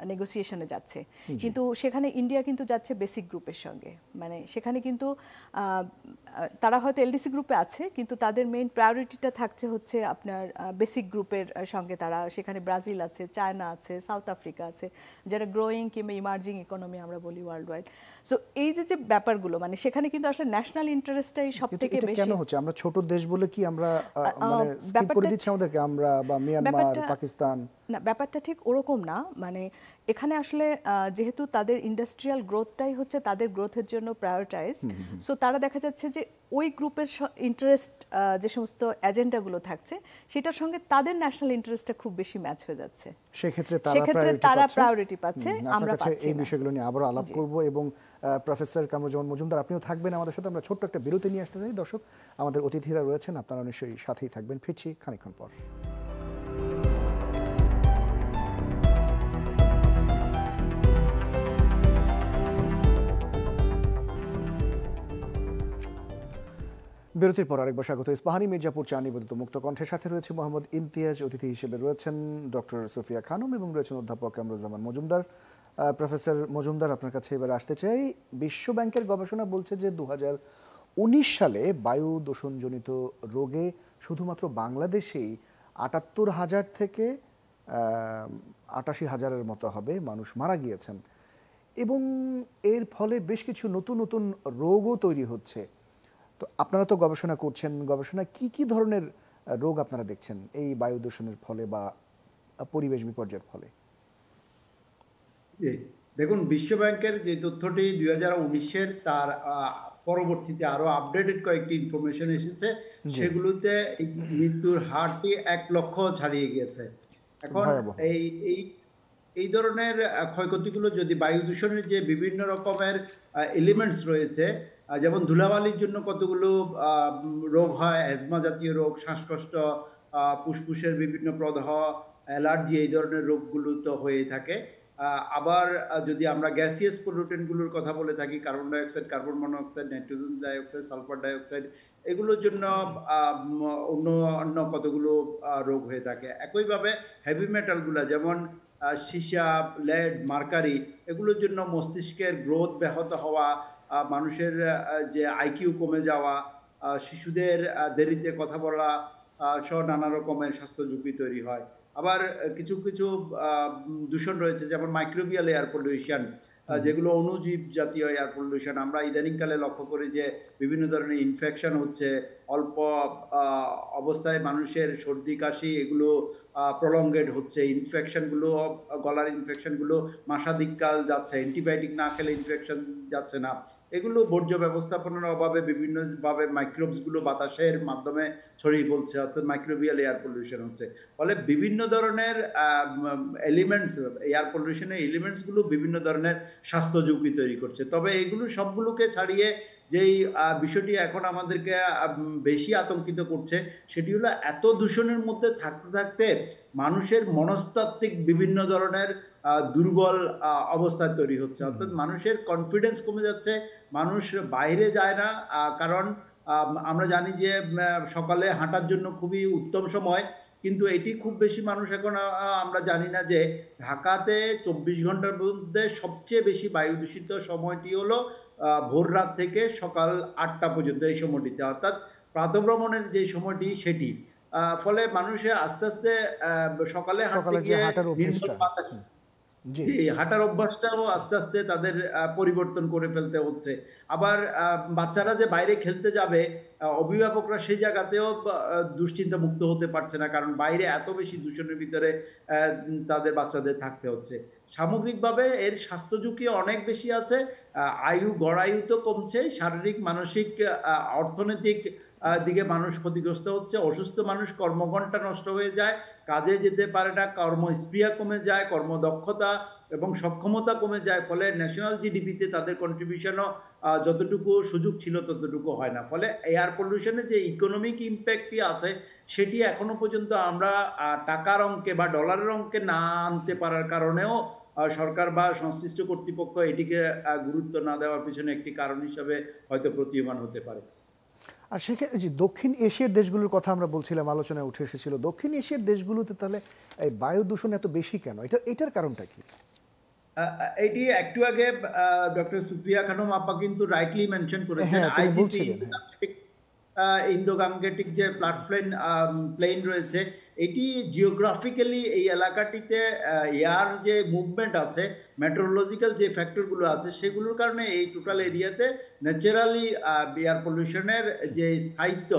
নেগোসিয়েশনে যাচ্ছে, কিন্তু সেখানে ইন্ডিয়া কিন্তু যাচ্ছে বেসিক গ্রুপের সঙ্গে, মানে সেখানে কিন্তু তারা হয়তো LDC গ্রুপে আছে কিন্তু তাদের মেইন প্রায়োরিটিটা থাকছে হচ্ছে আপনার বেসিক গ্রুপের সঙ্গে, তারা সেখানে ব্রাজিল আছে, চায়না আছে, সাউথ আফ্রিকা আছে, যারা গ্রোয়িং কিংবা ইমার্জিং ইকোনমি আমরা বলি ওয়ার্ল্ড ওয়াইড। সো এই যে ব্যাপারগুলো, মানে সেখানে কিন্তু আসলে ন্যাশনাল ইন্টারেস্টটাই সবথেকে বেশি। কেন হচ্ছে আমরা ছোট দেশ বলে কি আমরা মানে স্কিপ করে দিচ্ছি আমাদেরকে, আমরা বা মিয়ানমার, পাকিস্তান? না, ব্যাপারটা ঠিক ওরকম না, মানে এখানে আসলে যেহেতু তাদের ইন্ডাস্ট্রিয়াল গ্রোথটাই হচ্ছে তাদের গ্রোথের জন্য প্রায়োরিটাইজ, সো তারা দেখা যাচ্ছে যে ওই গ্রুপের ইন্টারেস্ট যে সমস্ত এজেন্ডাগুলো থাকছে সেটার সঙ্গে তাদের ন্যাশনাল ইন্টারেস্টটা খুব বেশি ম্যাচ হয়ে যাচ্ছে, সেক্ষেত্রে তারা প্রায়োরিটি পাচ্ছে, আমরা পাচ্ছি এই বিষয়গুলো নিয়ে আবারও আলাপ করব। এবং প্রফেসর কামরুজ্জামান মজুমদার, আপনিও থাকবেন আমাদের সাথে। আমরা ছোট্ট একটা বিরতি নিয়ে আসতে চাই। দর্শক, আমাদের অতিথিরা রয়েছেন, আপনারা নিশ্চয়ই সাথেই থাকবেন। ফিরছি খানিকক্ষণ পর। বিরতির পর আরেকবার স্বাগত। ইস্পাহানি মির্জাপুর চা নিবেদিত মুক্ত কণ্ঠের সাথে রয়েছে মোহাম্মদ ইমতিয়াজ, অতিথি হিসেবে রয়েছেন ডক্টর সোফিয়া খানম এবং রয়েছেন অধ্যাপক কামরুজ্জামান মজুমদার। প্রফেসর মজুমদার, আপনার কাছে এবার আসতে চাই। বিশ্ব ব্যাংকের গবেষণা বলছে যে 2019 সালে বায়ু দূষণজনিত রোগে শুধুমাত্র বাংলাদেশেই ৭৮,০০০ থেকে ৮৮,০০০-এর মতো হবে মানুষ মারা গিয়েছেন, এবং এর ফলে বেশ কিছু নতুন নতুন রোগও তৈরি হচ্ছে। তো আপনারা তো গবেষণা করছেন, গবেষণা কি কি ধরনের রোগ আপনারা দেখছেন এই বায়ু দূষণের ফলে বা পরিবেশ বিপর্যয়ের ফলে? দেখুন, বিশ্বব্যাংকের যে তথ্যটি 2019-এর, তার পরবর্তীতে আরো আপডেটেড কয়েকটি ইনফরমেশন এসেছে, সেগুলোতে মৃত্যুর হারটি 1 লক্ষ ছাড়িয়ে গিয়েছে। এখন এই এই এই ধরনের ক্ষয়ক্ষতিগুলো যদি বায়ু দূষণের যে বিভিন্ন রকমের এলিমেন্টস রয়েছে, যেমন ধুলাবালির জন্য কতগুলো রোগ হয়, অ্যাজমা জাতীয় রোগ, শ্বাসকষ্ট, ফুসফুসের বিভিন্ন প্রদাহ, অ্যালার্জি, এই ধরনের রোগগুলো তো হয়ে থাকে। আবার যদি আমরা গ্যাসিয়াস পলিউটেন্টগুলোর কথা বলে থাকি, carbon dioxide, carbon monoxide, nitrogen dioxide, sulphur dioxide, এগুলোর জন্য অন্য কতগুলো রোগ হয়ে থাকে। একইভাবে হেভি মেটালগুলো যেমন সীসা, লেড, মার্কারি, এগুলোর জন্য মস্তিষ্কের গ্রোথ ব্যাহত হওয়া, মানুষের যে আইকিউ কমে যাওয়া, শিশুদের দেরিতে কথা বলা সহ নানা রকমের স্বাস্থ্য ঝুঁকি তৈরি হয়। আবার কিছু কিছু দূষণ রয়েছে, যেমন মাইক্রোবিয়াল এয়ার পলিউশন, যেগুলো অণুজীব জাতীয় এয়ার পলিউশন। আমরা ইদানিংকালে লক্ষ্য করি যে বিভিন্ন ধরনের ইনফেকশন হচ্ছে, অল্প অবস্থায় মানুষের সর্দি কাশি এগুলো প্রলঙ্গেড হচ্ছে, ইনফেকশনগুলো, গলার ইনফেকশনগুলো মাসাধিককাল যাচ্ছে, অ্যান্টিবায়োটিক না খেলে ইনফেকশন যাচ্ছে না। এগুলো বর্জ্য ব্যবস্থাপনার অভাবে বিভিন্নভাবে মাইক্রোবসগুলো বাতাসের মাধ্যমে ছড়িয়ে পড়ছে, অর্থাৎ মাইক্রোবিয়াল এয়ার পলিউশন হচ্ছে। ফলে বিভিন্ন ধরনের এলিমেন্টস, এয়ার পলিউশনের এলিমেন্টসগুলো বিভিন্ন ধরনের স্বাস্থ্য ঝুঁকি তৈরি করছে। তবে এগুলো সবগুলোকে ছাড়িয়ে যেই বিষয়টি এখন আমাদেরকে বেশি আতঙ্কিত করছে, সেটি হলো এত দূষণের মধ্যে থাকতে থাকতে মানুষের মনস্তাত্ত্বিক বিভিন্ন ধরনের দুর্বল অবস্থা তৈরি হচ্ছে। অর্থাৎ মানুষের কনফিডেন্স কমে যাচ্ছে, মানুষ বাইরে যায় না। কারণ আমরা জানি যে সকালে হাঁটার জন্য খুবই উত্তম সময়, কিন্তু এটি খুব বেশি মানুষ এখন, আমরা জানি না যে ঢাকাতে 24 ঘন্টার মধ্যে সবচেয়ে বেশি বায়ু দূষিত সময়টি হলো ভোর রাত থেকে সকাল 8টা পর্যন্ত, এই সময়টিতে, অর্থাৎ প্রাতঃভ্রমণের যে সময়টি সেটি। ফলে মানুষের আস্তে আস্তে সকালে হাঁটতে গিয়ে হাঁটার অভ্যাসটাও আস্তে আস্তে তাদের পরিবর্তন করে ফেলতে হচ্ছে। আবার বাচ্চারা যে বাইরে খেলতে যাবে, অভিভাবকরা সেই জায়গাতেও দুশ্চিন্তা মুক্ত হতে পারছে না, কারণ বাইরে এত বেশি দূষণের ভিতরে তাদের বাচ্চাদের থাকতে হচ্ছে। সামগ্রিকভাবে এর স্বাস্থ্য ঝুঁকি অনেক বেশি আছে। গড়ায়ু তো কমছে, শারীরিক, মানসিক, অর্থনৈতিক দিকে মানুষ ক্ষতিগ্রস্ত হচ্ছে। অসুস্থ মানুষ কর্মঘণ্টা নষ্ট হয়ে যায়, কাজে যেতে পারে না, কর্মস্পৃহা কমে যায়, কর্মদক্ষতা এবং সক্ষমতা কমে যায়। ফলে ন্যাশনাল জিডিপিতে তাদের কন্ট্রিবিউশনও যতটুকু সুযোগ ছিল ততটুকু হয় না। ফলে এয়ার পলিউশনের যে ইকোনমিক ইম্প্যাক্টটি আছে, সেটি এখনো পর্যন্ত আমরা টাকার অঙ্কে বা ডলারের অঙ্কে না আনতে পারার কারণেও সরকার বা সংশ্লিষ্ট কর্তৃপক্ষ এটিকে গুরুত্ব না দেওয়ার পিছনে একটি কারণ হিসাবে হয়তো প্রতীয়মান হতে পারে। আর সেখানে যে দক্ষিণ এশিয়ার দেশগুলোর কথা আমরা বলছিলাম, আলোচনায় উঠে এসেছিল, দক্ষিণ এশিয়ার দেশগুলোতে তাহলে এই বায়ু দূষণ এত বেশি কেন? এটার কারণটা কি? এটি একটু আগে ডক্টর সুফিয়া খানম আপা কিন্তু রাইটলি মেনশন করেছেন, ইন্দো গাঙ্গেটিক যে প্লেন রয়েছে, এটি জিওগ্রাফিক্যালি এই এলাকাটিতে এয়ার যে মুভমেন্ট আছে, মেট্রোলজিক্যাল যে ফ্যাক্টরগুলো আছে, সেগুলোর কারণে এই টোটাল এরিয়াতে ন্যাচারালি এয়ার পলিউশনের যে স্থায়িত্ব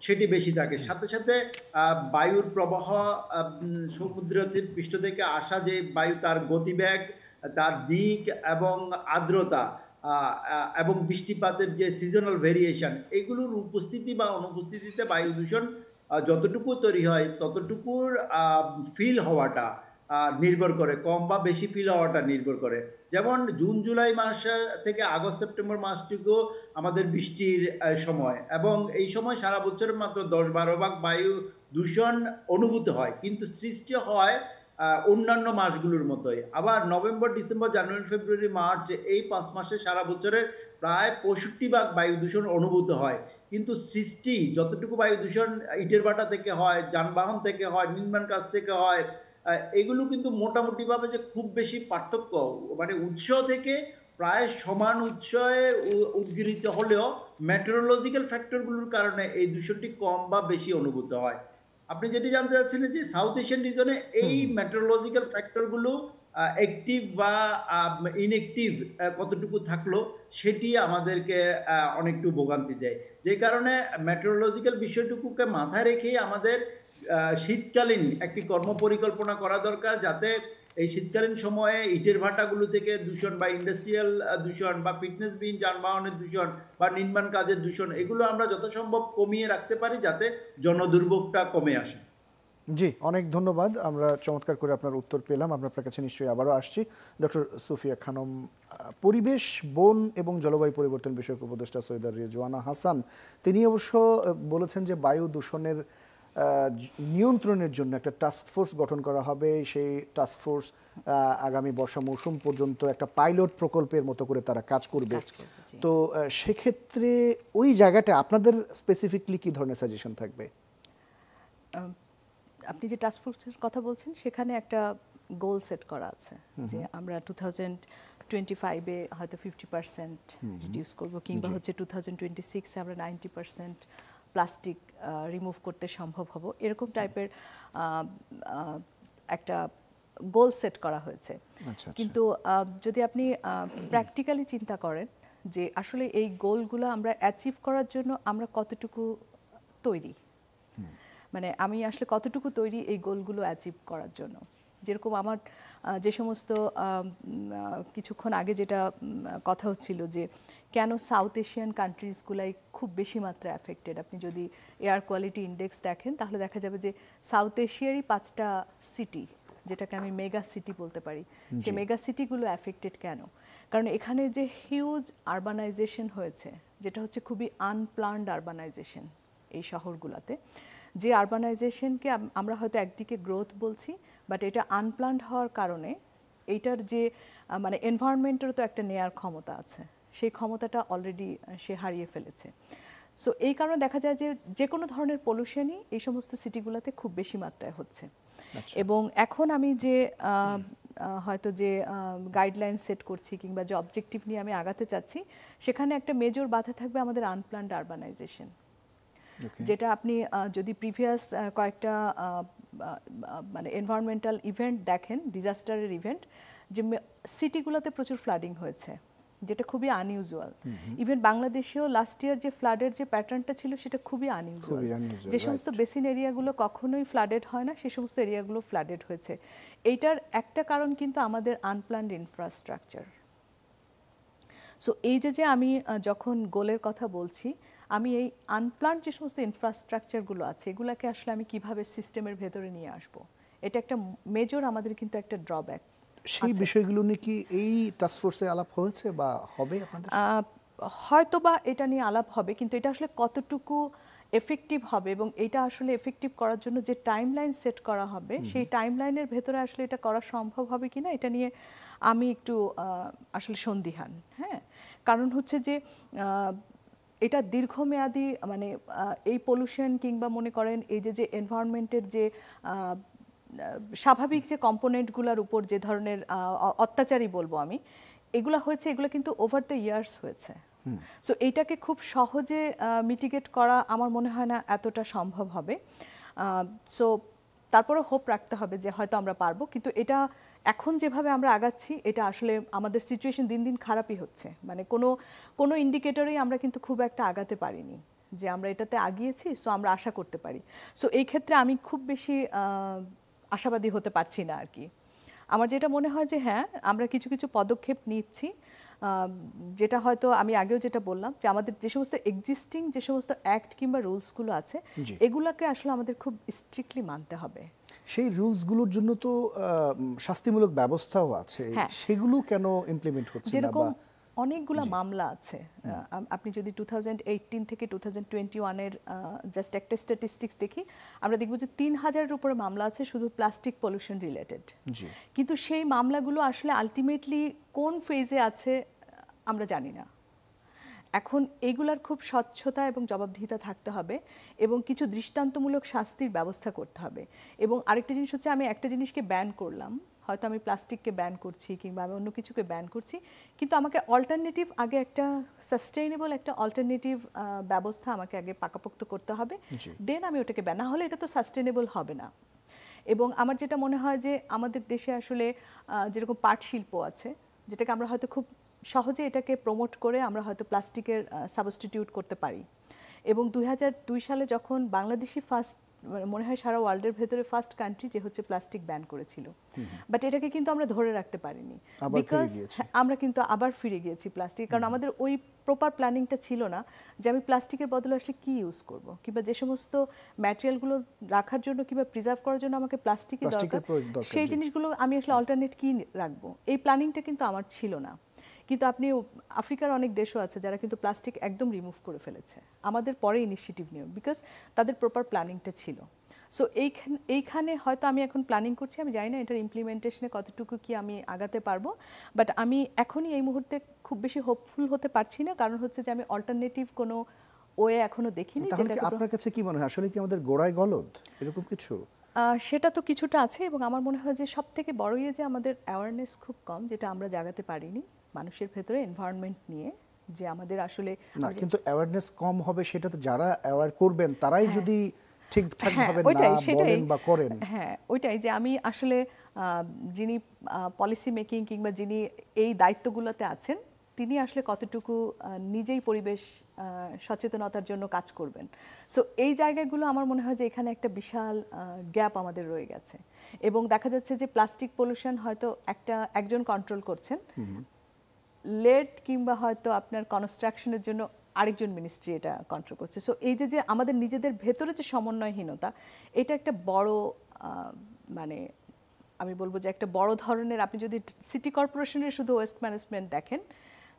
সেটি বেশি থাকে। সাথে সাথে বায়ুর প্রবাহ, সমুদ্র পৃষ্ঠ থেকে আসা যে বায়ু, তার গতিবেগ, তার দিক এবং আর্দ্রতা এবং বৃষ্টিপাতের যে সিজনাল ভেরিয়েশন, এগুলোর উপস্থিতি বা অনুপস্থিতিতে বায়ু দূষণ যতটুকু তৈরি হয় ততটুকুর ফিল হওয়াটা নির্ভর করে, কম বা বেশি ফিল হওয়াটা নির্ভর করে। যেমন জুন জুলাই মাস থেকে আগস্ট সেপ্টেম্বর মাসটুকু আমাদের বৃষ্টির সময়, এবং এই সময় সারা বছরের মাত্র 10-12 ভাগ বায়ু দূষণ অনুভূত হয়, কিন্তু সৃষ্টি হয় অন্যান্য মাসগুলোর মতোই। আবার নভেম্বর, ডিসেম্বর, জানুয়ারি, ফেব্রুয়ারি, মার্চ, এই 5 মাসে সারা বছরের প্রায় 65 ভাগ বায়ু দূষণ অনুভূত হয়, কিন্তু সৃষ্টি যতটুকু বায়ু দূষণ ইটের ভাটা থেকে হয়, যানবাহন থেকে হয়, নির্মাণ কাজ থেকে হয়, এগুলো কিন্তু মোটামুটিভাবে যে খুব বেশি পার্থক্য, মানে উৎস থেকে প্রায় সমান উৎসে উদ্গীরিত হলেও মেটেরোলজিক্যাল ফ্যাক্টরগুলোর কারণে এই দূষণটি কম বা বেশি অনুভূত হয়। আপনি যেটি জানতে চাচ্ছিলেন যে সাউথ এশিয়ান রিজনে এই মেটেরোলজিক্যাল ফ্যাক্টরগুলো অ্যাক্টিভ বা ইনঅ্যাক্টিভ কতটুকু থাকলো সেটি আমাদেরকে অনেকটু ভোগান্তি দেয়। যে কারণে মেটেরোলজিক্যাল বিষয়টুকুকে মাথায় রেখেই আমাদের শীতকালীন একটি কর্মপরিকল্পনা করা দরকার, যাতে এই শীতকালীন সময়ে ইটের ভাটাগুলো থেকে দূষণ বা ইন্ডাস্ট্রিয়াল দূষণ বা ফিটনেসবিহীন যানবাহনের দূষণ বা নির্মাণ কাজের দূষণ এগুলো আমরা যত সম্ভব কমিয়ে রাখতে পারি, যাতে জনদুর্ভোগটা কমে আসে। জি, অনেক ধন্যবাদ। আমরা চমৎকার করে আপনার উত্তর পেলাম। আপনার কাছে নিশ্চয়ই আবারও আসছি। ডক্টর সুফিয়া খানম, পরিবেশ, বন এবং জলবায়ু পরিবর্তন বিষয়ক উপদেষ্টা সৈয়দা রেজওয়ানা হাসান তিনি অবশ্য বলেছেন যে বায়ু দূষণের নিয়ন্ত্রণের জন্য একটা টাস্ক ফোর্স গঠন করা হবে। সেই টাস্ক ফোর্স আগামী বর্ষা মৌসুম পর্যন্ত একটা পাইলট প্রকল্পের মতো করে তারা কাজ করবে। তো সেক্ষেত্রে ওই জায়গাটা আপনাদের স্পেসিফিকলি কি ধরনের সাজেশন থাকবে? আপনি যে টাস্ক ফোর্সের কথা বলছেন সেখানে একটা গোল সেট করা আছে যে আমরা 2025-এ হয়তো 50% রিডিউস করব, কিংবা হচ্ছে 2026-এ আমরা 90% প্লাস্টিক রিমুভ করতে সম্ভব হব, এরকম টাইপের একটা গোল সেট করা হয়েছে। কিন্তু যদি আপনি প্র্যাকটিক্যালি চিন্তা করেন যে আসলে এই গোলগুলো আমরা অ্যাচিভ করার জন্য আমরা কতটুকু তৈরি, মানে আমি আসলে কতটুকু তৈরি এই গোলগুলো অ্যাচিভ করার জন্য। যেরকম আমার যে সমস্ত কিছুক্ষণ আগে যেটা কথা হচ্ছিল যে কেন সাউথ এশিয়ান কান্ট্রিজগুলাই খুব বেশি মাত্রায় অ্যাফেক্টেড। আপনি যদি এয়ার কোয়ালিটি ইন্ডেক্স দেখেন তাহলে দেখা যাবে যে সাউথ এশিয়ারই 5টা সিটি, যেটাকে আমি মেগা সিটি বলতে পারি, সেই মেগা সিটিগুলো অ্যাফেক্টেড কেন? কারণ এখানে যে হিউজ আরবানাইজেশন হয়েছে, যেটা হচ্ছে খুবই আনপ্ল্যান্ড আরবানাইজেশন এই শহরগুলোতে, যে আরবানাইজেশনকে আমরা হয়তো একদিকে গ্রোথ বলছি, বাট এটা আনপ্ল্যান্ড হওয়ার কারণে এইটার যে মানে এনভায়রনমেন্টেরও তো একটা নেয়ার ক্ষমতা আছে, সেই ক্ষমতাটা অলরেডি সে হারিয়ে ফেলেছে। সো এই কারণে দেখা যায় যে যে কোনো ধরনের পলিউশনই এই সমস্ত সিটিগুলোতে খুব বেশি মাত্রায় হচ্ছে। এবং এখন আমি যে হয়তো যে গাইডলাইন সেট করছি কিংবা যে অবজেক্টিভ নিয়ে আমি আগাতে চাচ্ছি, সেখানে একটা মেজর বাধা থাকবে আমাদের আনপ্ল্যান্ড আরবানাইজেশন, যেটা আপনি যদি প্রিভিয়াস কয়েকটা মানে এনভায়রনমেন্টাল ইভেন্ট দেখেন, ডিজাস্টারের ইভেন্ট, যে সিটিগুলোতে প্রচুর ফ্লাডিং হয়েছে, যেটা খুবই আনইউজুয়াল। ইভেন বাংলাদেশেও লাস্ট ইয়ার যে ফ্লাডের যে প্যাটার্নটা ছিল সেটা খুবই আনইউজুয়াল। যে সমস্ত বেসিন এরিয়াগুলো কখনোই ফ্লাডেড হয় না, সে সমস্ত এরিয়াগুলো ফ্লাডেড হয়েছে। এইটার একটা কারণ কিন্তু আমাদের আনপ্ল্যান্ড ইনফ্রাস্ট্রাকচার। সো এই যে আমি যখন গোলের কথা বলছি, আমি এই আনপ্ল্যান্ড যে সমস্ত ইনফ্রাস্ট্রাকচারগুলো আছে এগুলোকে আসলে আমি কিভাবে সিস্টেমের ভেতরে নিয়ে আসব, এটা একটা মেজর আমাদের কিন্তু একটা ড্রব্যাক। সেই বিষয়গুলো নিয়ে কি এই টাস্ক ফোর্সে আলাপ হয়েছে বা হবে আপনাদের? হয়তো বা এটা নিয়ে আলাপ হবে, কিন্তু এটা আসলে কতটুকু এফেক্টিভ হবে এবং এটা আসলে এফেক্টিভ করার জন্য যে টাইমলাইন সেট করা হবে, সেই টাইমলাইনের ভেতরে আসলে এটা করা সম্ভব হবে কিনা এটা নিয়ে আমি একটু আসলে সন্দিহান। হ্যাঁ, কারণ হচ্ছে যে এটা দীর্ঘমেয়াদী, মানে এই পলিউশন কিংবা মনে করেন এই যে এনভায়রনমেন্টের যে স্বাভাবিক যে কম্পোনেন্টগুলোর উপর যে ধরনের অত্যাচারই বলবো আমি, এগুলো হয়েছে, এগুলো কিন্তু ওভার দ্য ইয়ার্স হয়েছে। সো এইটাকে খুব সহজে মিটিগেট করা আমার মনে হয় না এতটা সম্ভব হবে। সো তারপরে হোপ রাখতে হবে যে হয়তো আমরা পারবো, কিন্তু এটা এখন যেভাবে আমরা আগাচ্ছি এটা আসলে আমাদের সিচুয়েশন দিন দিন খারাপই হচ্ছে। মানে কোনো ইন্ডিকেটরেই আমরা কিন্তু খুব একটা আগাতে পারিনি যে আমরা এটাতে আগিয়েছি, সো আমরা আশা করতে পারি। সো এই ক্ষেত্রে আমি খুব বেশি আশাবাদী হতে পারছি না আর কি। আমার যেটা মনে হয় যে হ্যাঁ, আমরা কিছু কিছু পদক্ষেপ নিচ্ছি, যেটা হয়তো আমি আগেও যেটা বললাম যে আমাদের যে সমস্ত এক্সিস্টিং যে সমস্ত অ্যাক্ট কিংবা রুলসগুলো আছে এগুলোকে আসলে আমাদের খুব স্ট্রিক্টলি মানতে হবে। সেই রুলসগুলোর জন্য তো শাস্তিমূলক ব্যবস্থাও আছে, সেগুলো কেন ইমপ্লিমেন্ট হচ্ছে না? যেরকম অনেকগুলো মামলা আছে, আপনি যদি 2018 থেকে 2021-এর জাস্ট একটা স্ট্যাটিস্টিক্স দেখি, আমরা দেখব যে 3000-এর উপরে মামলা আছে শুধু প্লাস্টিক পলিউশন রিলেটেড। কিন্তু সেই মামলাগুলো আসলে আলটিমেটলি কোন ফেজে আছে আমরা জানি না। এখন এইগুলার খুব স্বচ্ছতা এবং জবাবদিহিতা থাকতে হবে এবং কিছু দৃষ্টান্তমূলক শাস্তির ব্যবস্থা করতে হবে। এবং আরেকটা জিনিস হচ্ছে, আমি একটা জিনিসকে ব্যান করলাম, হয়তো আমি প্লাস্টিককে ব্যান করছি কিংবা আমি অন্য কিছুকে ব্যান করছি, কিন্তু আমাকে অল্টারনেটিভ আগে একটা সাস্টেইনেবল একটা অল্টারনেটিভ ব্যবস্থা আমাকে আগে পাকাপোক্ত করতে হবে, দেন আমি ওটাকে ব্যান, না হলে এটা তো সাস্টেইনেবল হবে না। এবং আমার যেটা মনে হয় যে আমাদের দেশে আসলে যেরকম পাট শিল্প আছে, যেটাকে আমরা হয়তো খুব সহজে এটাকে প্রমোট করে আমরা হয়তো প্লাস্টিকের সাবস্টিটিউট করতে পারি। এবং 2002 সালে যখন বাংলাদেশি ফার্স্ট, মনে হয় সারা ওয়ার্ল্ডের ভেতরে ফার্স্ট কান্ট্রি যে হচ্ছে প্লাস্টিক ব্যান করেছিল, বাট এটাকে কিন্তু আমরা ধরে রাখতে পারিনি, বিকজ আমরা কিন্তু আবার ফিরে গিয়েছি প্লাস্টিক, কারণ আমাদের ওই প্রপার প্ল্যানিংটা ছিল না যে আমি প্লাস্টিকের বদলে আসলে কি ইউজ করব, কিংবা যে সমস্ত ম্যাটেরিয়ালগুলো রাখার জন্য কিংবা প্রিজার্ভ করার জন্য আমাকে প্লাস্টিকের দরকার, সেই জিনিসগুলো আমি আসলে অল্টারনেট কি রাখবো, এই প্ল্যানিংটা কিন্তু আমার ছিল না। কিন্তু আপনি আফ্রিকার অনেক দেশও আছে যারা কিন্তু প্লাস্টিক একদম রিমুভ করে ফেলেছে, আমাদের পরে ইনিশিয়েটিভ নিয়ে, বিকজ তাদের প্রপার প্ল্যানিংটা ছিল। সো এইখানে হয়তো আমি এখন প্ল্যানিং করছি, আমি জানি না এটার ইমপ্লিমেন্টেশনে কতটুকু কি আমি আগাতে পারবো, বাট আমি এখনই এই মুহূর্তে খুব বেশি হোপফুল হতে পারছি না, কারণ হচ্ছে যে আমি অল্টারনেটিভ কোনো ওয়ে এখনো দেখিনি। তাহলে আপনার কাছে কি মনে হয় আসলে কি আমাদের গোড়ায় গলদ এরকম কিছু? সেটা তো কিছুটা আছে, এবং আমার মনে হয় যে সব থেকে বড় ইয়ে যে আমাদের অ্যাওয়ারনেস খুব কম, যেটা আমরা জাগাতে পারিনি মানুষের ভেতরে এনভায়রনমেন্ট নিয়ে, যে আমাদের আসলে না, কিন্তু অ্যাওয়ারনেস কম হবে সেটা তো যারা অ্যাওয়ার করবেন তারাই যদি ঠিকঠাক ভাবে না বলেন বা করেন। হ্যাঁ, ওইটাই যে আমি আসলে যিনি পলিসি মেকিং কিংবা যিনি এই দায়িত্বগুলোতে আছেন, তিনি আসলে কতটুকু নিজেই পরিবেশ সচেতনতার জন্য কাজ করবেন। সো এই জায়গাগুলো আমার মনে হয় যে এখানে একটা বিশাল গ্যাপ আমাদের রয়ে গেছে, এবং দেখা যাচ্ছে যে প্লাস্টিক পলিউশন হয়তো একজন কন্ট্রোল করছেন, লেড কিংবা হয়তো আপনার কনস্ট্রাকশনের জন্য আরেকজন মিনিস্ট্রি এটা কন্ট্রোল করছে। সো এই যে আমাদের নিজেদের ভেতরে যে সমন্বয়হীনতা, এটা একটা বড় মানে আমি বলবো যে একটা বড় ধরনের, আপনি যদি সিটি কর্পোরেশনের শুধু ওয়েস্ট ম্যানেজমেন্ট দেখেন,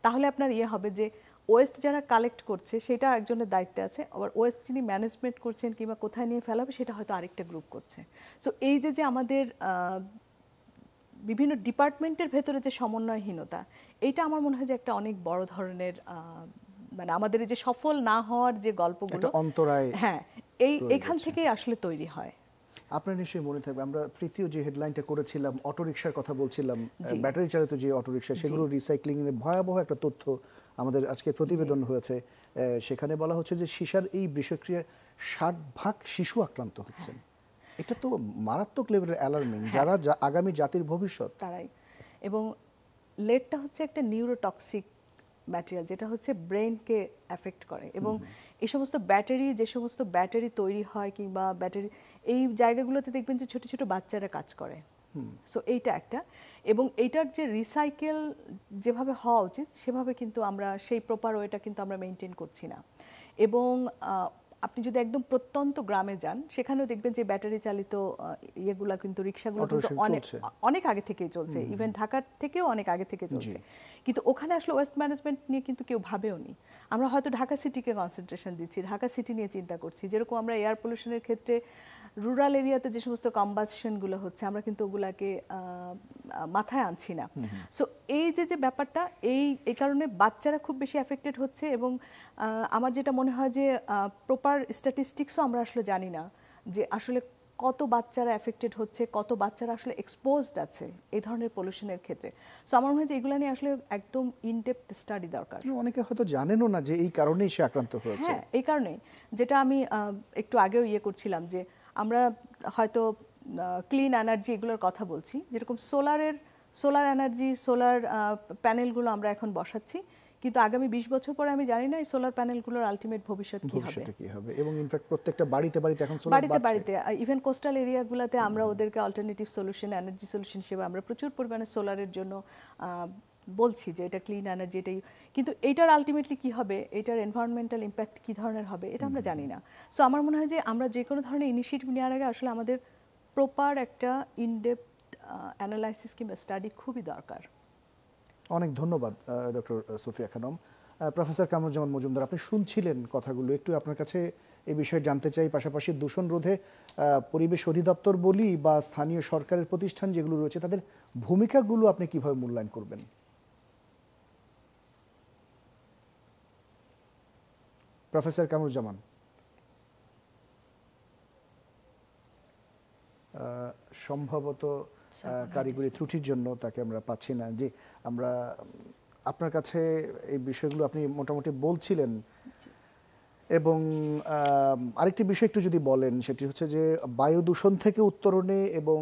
তাহলে আপনার হবে যে ওয়েস্ট যারা কালেক্ট করছে সেটা একজনের দায়িত্বে আছে, আবার ওয়েস্ট যিনি ম্যানেজমেন্ট করছেন কিংবা কোথায় নিয়ে ফেলাবে সেটা হয়তো আরেকটা গ্রুপ করছে। সো এই যে আমাদের বিভিন্ন ডিপার্টমেন্টের ভেতরে যে সমন্বয়হীনতা, এইটা আমার মনে হয় যে একটা অনেক বড় ধরনের মানে আমাদের এই যে সফল না হওয়ার যে গল্পগুলো অন্তরায়, হ্যাঁ, এখান থেকেই আসলে তৈরি হয়। আপনার নিশ্চয়ই মনে থাকবে আমরা তৃতীয় যে হেডলাইনটা করেছিলাম অটোরিকশার কথা বলছিলাম, ব্যাটারি চালিত যে অটোরিকশা, সেগুলো রিসাইক্লিং এর ভয়াবহ একটা তথ্য আমাদের আজকে প্রতিবেদন হয়েছে। সেখানে বলা হচ্ছে যে সীসার এই বিষক্রিয়ার 60% শিশু আক্রান্ত হচ্ছেন। এটা তো মারাত্মক লেভেলের অ্যালার্মিং, যারা আগামী জাতির ভবিষ্যৎ তারাই। এবং লেডটা হচ্ছে একটা নিউরোটক্সিক ম্যাটেরিয়াল, যেটা হচ্ছে ব্রেনকে অ্যাফেক্ট করে, এবং এই সমস্ত ব্যাটারি, যে সমস্ত ব্যাটারি তৈরি হয় কিংবা ব্যাটারি, এই জায়গাগুলোতে দেখবেন যে ছোট ছোট বাচ্চারা কাজ করে। সো এইটা একটা, এবং এইটার যে রিসাইকেল যেভাবে হওয়া উচিত সেভাবে কিন্তু আমরা সেই প্রপার ওয়েটা কিন্তু আমরা মেনটেন করছি না। এবং আপনি যদি একদম প্রত্যন্ত গ্রামে যান, সেখানেও দেখবেন যে ব্যাটারি চালিত ইয়েগুলা কিন্তু রিক্সাগুলো কিন্তু অনেক আগে থেকেই চলছে, ইভেন ঢাকার থেকেও অনেক আগে থেকে চলছে, কিন্তু ওখানে আসলে ওয়েস্ট ম্যানেজমেন্ট নিয়ে কিন্তু কেউ ভাবেও নি। আমরা হয়তো ঢাকা সিটিকে কনসেন্ট্রেশন দিচ্ছি, ঢাকা সিটি নিয়ে চিন্তা করছি, যেরকম আমরা এয়ার পলিউশনের ক্ষেত্রে রুরাল এরিয়াতে যে সমস্ত কম্বাসশনগুলো হচ্ছে আমরা কিন্তু ওগুলাকে মাথায় আনছি না। সো এই যে ব্যাপারটা, এই কারণে বাচ্চারা খুব বেশি অ্যাফেক্টেড হচ্ছে, এবং আমার যেটা মনে হয় যে প্রপার স্ট্যাটিস্টিক্সও আমরা আসলে জানি না যে আসলে কত বাচ্চারা অ্যাফেক্টেড হচ্ছে, কত বাচ্চারা আসলে এক্সপোজড আছে এই ধরনের পলিউশনের ক্ষেত্রে। সো আমার মনে হয় যে এগুলো নিয়ে আসলে একদম ইনডেপথ স্টাডি দরকার। অনেকে হয়তো জানেনও না যে এই কারণেই সে আক্রান্ত হয়েছে। হ্যাঁ, এই কারণেই, যেটা আমি একটু আগেও করছিলাম যে আমরা হয়তো ক্লিন এনার্জি এগুলোর কথা বলছি, যেরকম সোলার এনার্জি, সোলার প্যানেলগুলো আমরা এখন বসাচ্ছি, কিন্তু আগামী 20 বছর পরে আমি জানি না এই সোলার প্যানেলগুলোর আলটিমেট ভবিষ্যৎ কি হবে। এবং ইনফ্যাক্ট প্রত্যেকটা বাড়িতে এখন সোলার, বাড়িতে ইভেন কোস্টাল এরিয়াগুলোতে আমরা ওদেরকে অল্টারনেটিভ সলিউশন, এনার্জি সলিউশন হিসেবে আমরা প্রচুর পরিমাণে সোলারের জন্য বলছি যে এটা ক্লিন এনার্জি, এটাই, কিন্তু এইটার আলটিমেটলি কি হবে, এটার এনভায়রনমেন্টাল ইম্প্যাক্ট কি ধরনের হবে এটা আমরা জানি না। সো আমার মনে হয় যে আমরা যে কোনো ধরনের ইনিশিয়েটিভ নেওয়ার আগে আসলে আমাদের প্রপার একটা ইনডেপথ অ্যানালাইসিস কিংবা স্টাডি খুবই দরকার। অনেক ধন্যবাদ ডক্টর সুফিয়া খানম। প্রফেসর কামরুজ্জামান মজুমদার, আপনি শুনছিলেন কথাগুলো, একটু আপনার কাছে এই বিষয়ে জানতে চাই। পাশাপাশি দূষণ রোধে পরিবেশ অধিদপ্তর বলি বা স্থানীয় সরকারের প্রতিষ্ঠান যেগুলো রয়েছে তাদের ভূমিকাগুলো আপনি কিভাবে মূল্যায়ন করবেন? প্রফেসর কামরুজ্জামান, সম্ভবত কারিগরি ত্রুটির জন্য তাকে আমরা পাচ্ছি না। যে আমরা আপনার কাছে এই বিষয়গুলো আপনি মোটামুটি বলছিলেন, এবং আরেকটি বিষয় একটু যদি বলেন, সেটি হচ্ছে যে বায়ু দূষণ থেকে উত্তরণে এবং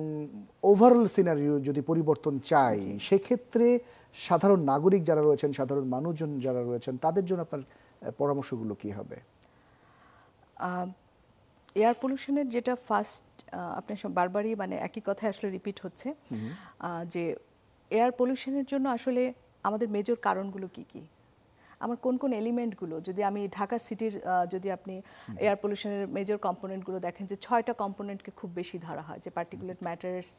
ওভারঅল সিনারিও যদি পরিবর্তন চাই, সেক্ষেত্রে সাধারণ নাগরিক যারা রয়েছেন, সাধারণ মানুষজন যারা রয়েছেন, তাদের জন্য আপনার পরামর্শগুলো কি হবে? এয়ার পলিউশনের যেটা ফার্স্ট, আপনার বারবারই মানে একই কথা আসলে রিপিট হচ্ছে, যে এয়ার পলিউশনের জন্য আসলে আমাদের মেজর কারণগুলো কি কি, আমার কোন কোন এলিমেন্টগুলো, যদি আমি ঢাকা সিটির যদি আপনি এয়ার পলিউশনের মেজর কম্পোনেন্টগুলো দেখেন, যে 6টা কম্পোনেন্টকে খুব বেশি ধরা হয়, যে particulate matters,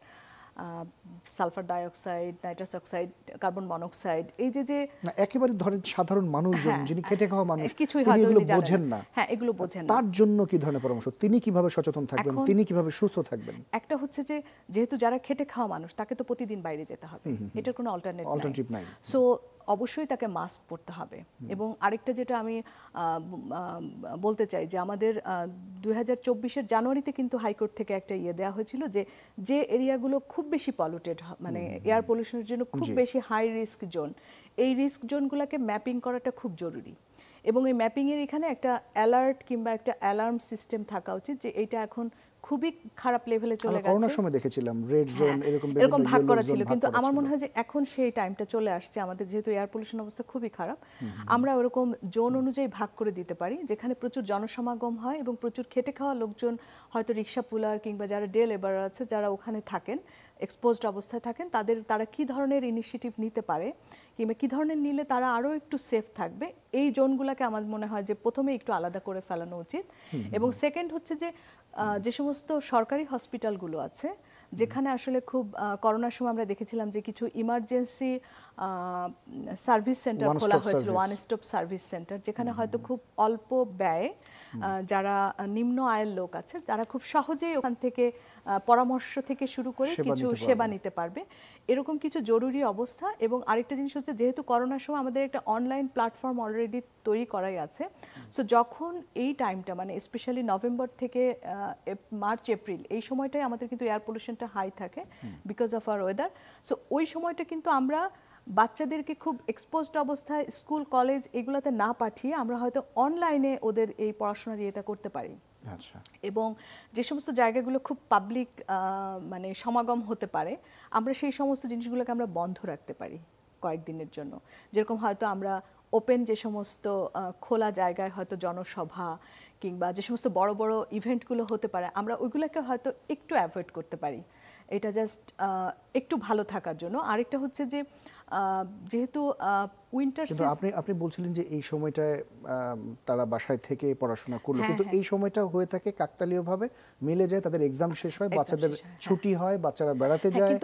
sulphur dioxide, nitrous oxide, carbon monoxide. এই যে একেবারে ধরেন সাধারণ মানুষজন, যিনি খেটে খাওয়া মানুষ, কিছুই তিনি এগুলো বোঝেন না, হ্যাঁ এগুলো বোঝেন না, তার জন্য কি ধরনের পরামর্শ? তিনি কিভাবে সচেতন থাকবেন, তিনি কিভাবে সুস্থ থাকবেন? একটা হচ্ছে যে যেহেতু যারা খেটে খাওয়া মানুষ, তাকে তো প্রতিদিন বাইরে যেতে হবে, এটার কোনো অল্টারনেটিভ নাই। সো অবশ্যই তাকে মাস্ক পরতে হবে। এবং আরেকটা যেটা আমি বলতে চাই, যে আমাদের 2024-এর জানুয়ারিতে কিন্তু হাইকোর্ট থেকে একটা দেওয়া হয়েছিল, যে এরিয়াগুলো খুব বেশি পলিউটেড, মানে এয়ার পলিউশনের জন্য খুব বেশি হাই রিস্ক জোন, এই রিস্ক জোনগুলোকে ম্যাপিং করাটা খুব জরুরি। এবং এই ম্যাপিংয়ের এখানে একটা অ্যালার্ট কিংবা একটা অ্যালার্ম সিস্টেম থাকা উচিত, যে এইটা এখন খুবই খারাপ লেভেলে চলে গেছে। করোনার সময় দেখেছিলাম রেড জোন এরকম ভাগ করা ছিল, কিন্তু আমার মনে হয় যে এখন সেই টাইমটা চলে আসছে, আমাদের যেহেতু এয়ার পলিউশন অবস্থা খুবই খারাপ, আমরা ওরকম জোন অনুযায়ী ভাগ করে দিতে পারি, যেখানে প্রচুর জনসমাগম হয় এবং প্রচুর খেটে খাওয়া লোকজন, হয়তো রিক্সা পুলার কিংবা যারা ডে লেবার আছে, যারা ওখানে থাকেন, এক্সপোজড অবস্থায় থাকেন, তারা কি ধরনের ইনিশিয়েটিভ নিতে পারে কিংবা কি ধরনের নিলে তারা আরও একটু সেফ থাকবে, এই জোনগুলোকে আমার মনে হয় যে প্রথমে একটু আলাদা করে ফেলানো উচিত। এবং সেকেন্ড হচ্ছে যে সমস্ত সরকারি হসপিটালগুলো আছে, যেখানে আসলে খুব করোনার সময় আমরা দেখেছিলাম যে কিছু ইমার্জেন্সি সার্ভিস সেন্টার খোলা হয়েছিল, ওয়ান স্টপ সার্ভিস সেন্টার, যেখানে হয়তো খুব অল্প ব্যয়ে যারা নিম্ন আয়ের লোক আছে, তারা খুব সহজেই ওখান থেকে পরামর্শ থেকে শুরু করে কিছু সেবা নিতে পারবে, এরকম কিছু জরুরি অবস্থা। এবং আরেকটা জিনিস হচ্ছে, যেহেতু করোনার সময় আমাদের একটা অনলাইন প্ল্যাটফর্ম অলরেডি তৈরি করাই আছে, সো যখন এই টাইমটা, মানে স্পেশালি নভেম্বর থেকে মার্চ এপ্রিল, এই সময়টাই আমাদের কিন্তু এয়ার পলিউশনটা হাই থাকে because of our weather. So ওই সময়টা কিন্তু আমরা বাচ্চাদেরকে খুব এক্সপোজড অবস্থায় স্কুল কলেজ এগুলোতে না পাঠিয়ে আমরা হয়তো অনলাইনে ওদের এই পড়াশোনার ইয়েটা করতে পারি। আচ্ছা। এবং যে সমস্ত জায়গাগুলো খুব পাবলিক মানে সমাগম হতে পারে, আমরা সেই সমস্ত জিনিসগুলোকে আমরা বন্ধ রাখতে পারি কয়েকদিনের জন্য। যেরকম হয়তো আমরা ওপেন যে সমস্ত খোলা জায়গায় হয়তো জনসভা কিংবা যে সমস্ত বড় বড় ইভেন্টগুলো হতে পারে, আমরা ওইগুলোকে হয়তো একটু অ্যাভয়েড করতে পারি, এটা জাস্ট একটু ভালো থাকার জন্য। আরেকটা হচ্ছে যে যেহেতু উইন্টার সিজন, আপনি বলছিলেন যে এই সময়টায় তারা বাসায় থেকে পড়াশোনা করলো, কিন্তু এই সময়টা হয়ে থাকে কাকতালীয়ভাবে মিলে যায়, তাদের এক্সাম শেষ হয়, বাচ্চাদের ছুটি হয়, বাচ্চারা বেড়াতে যায়,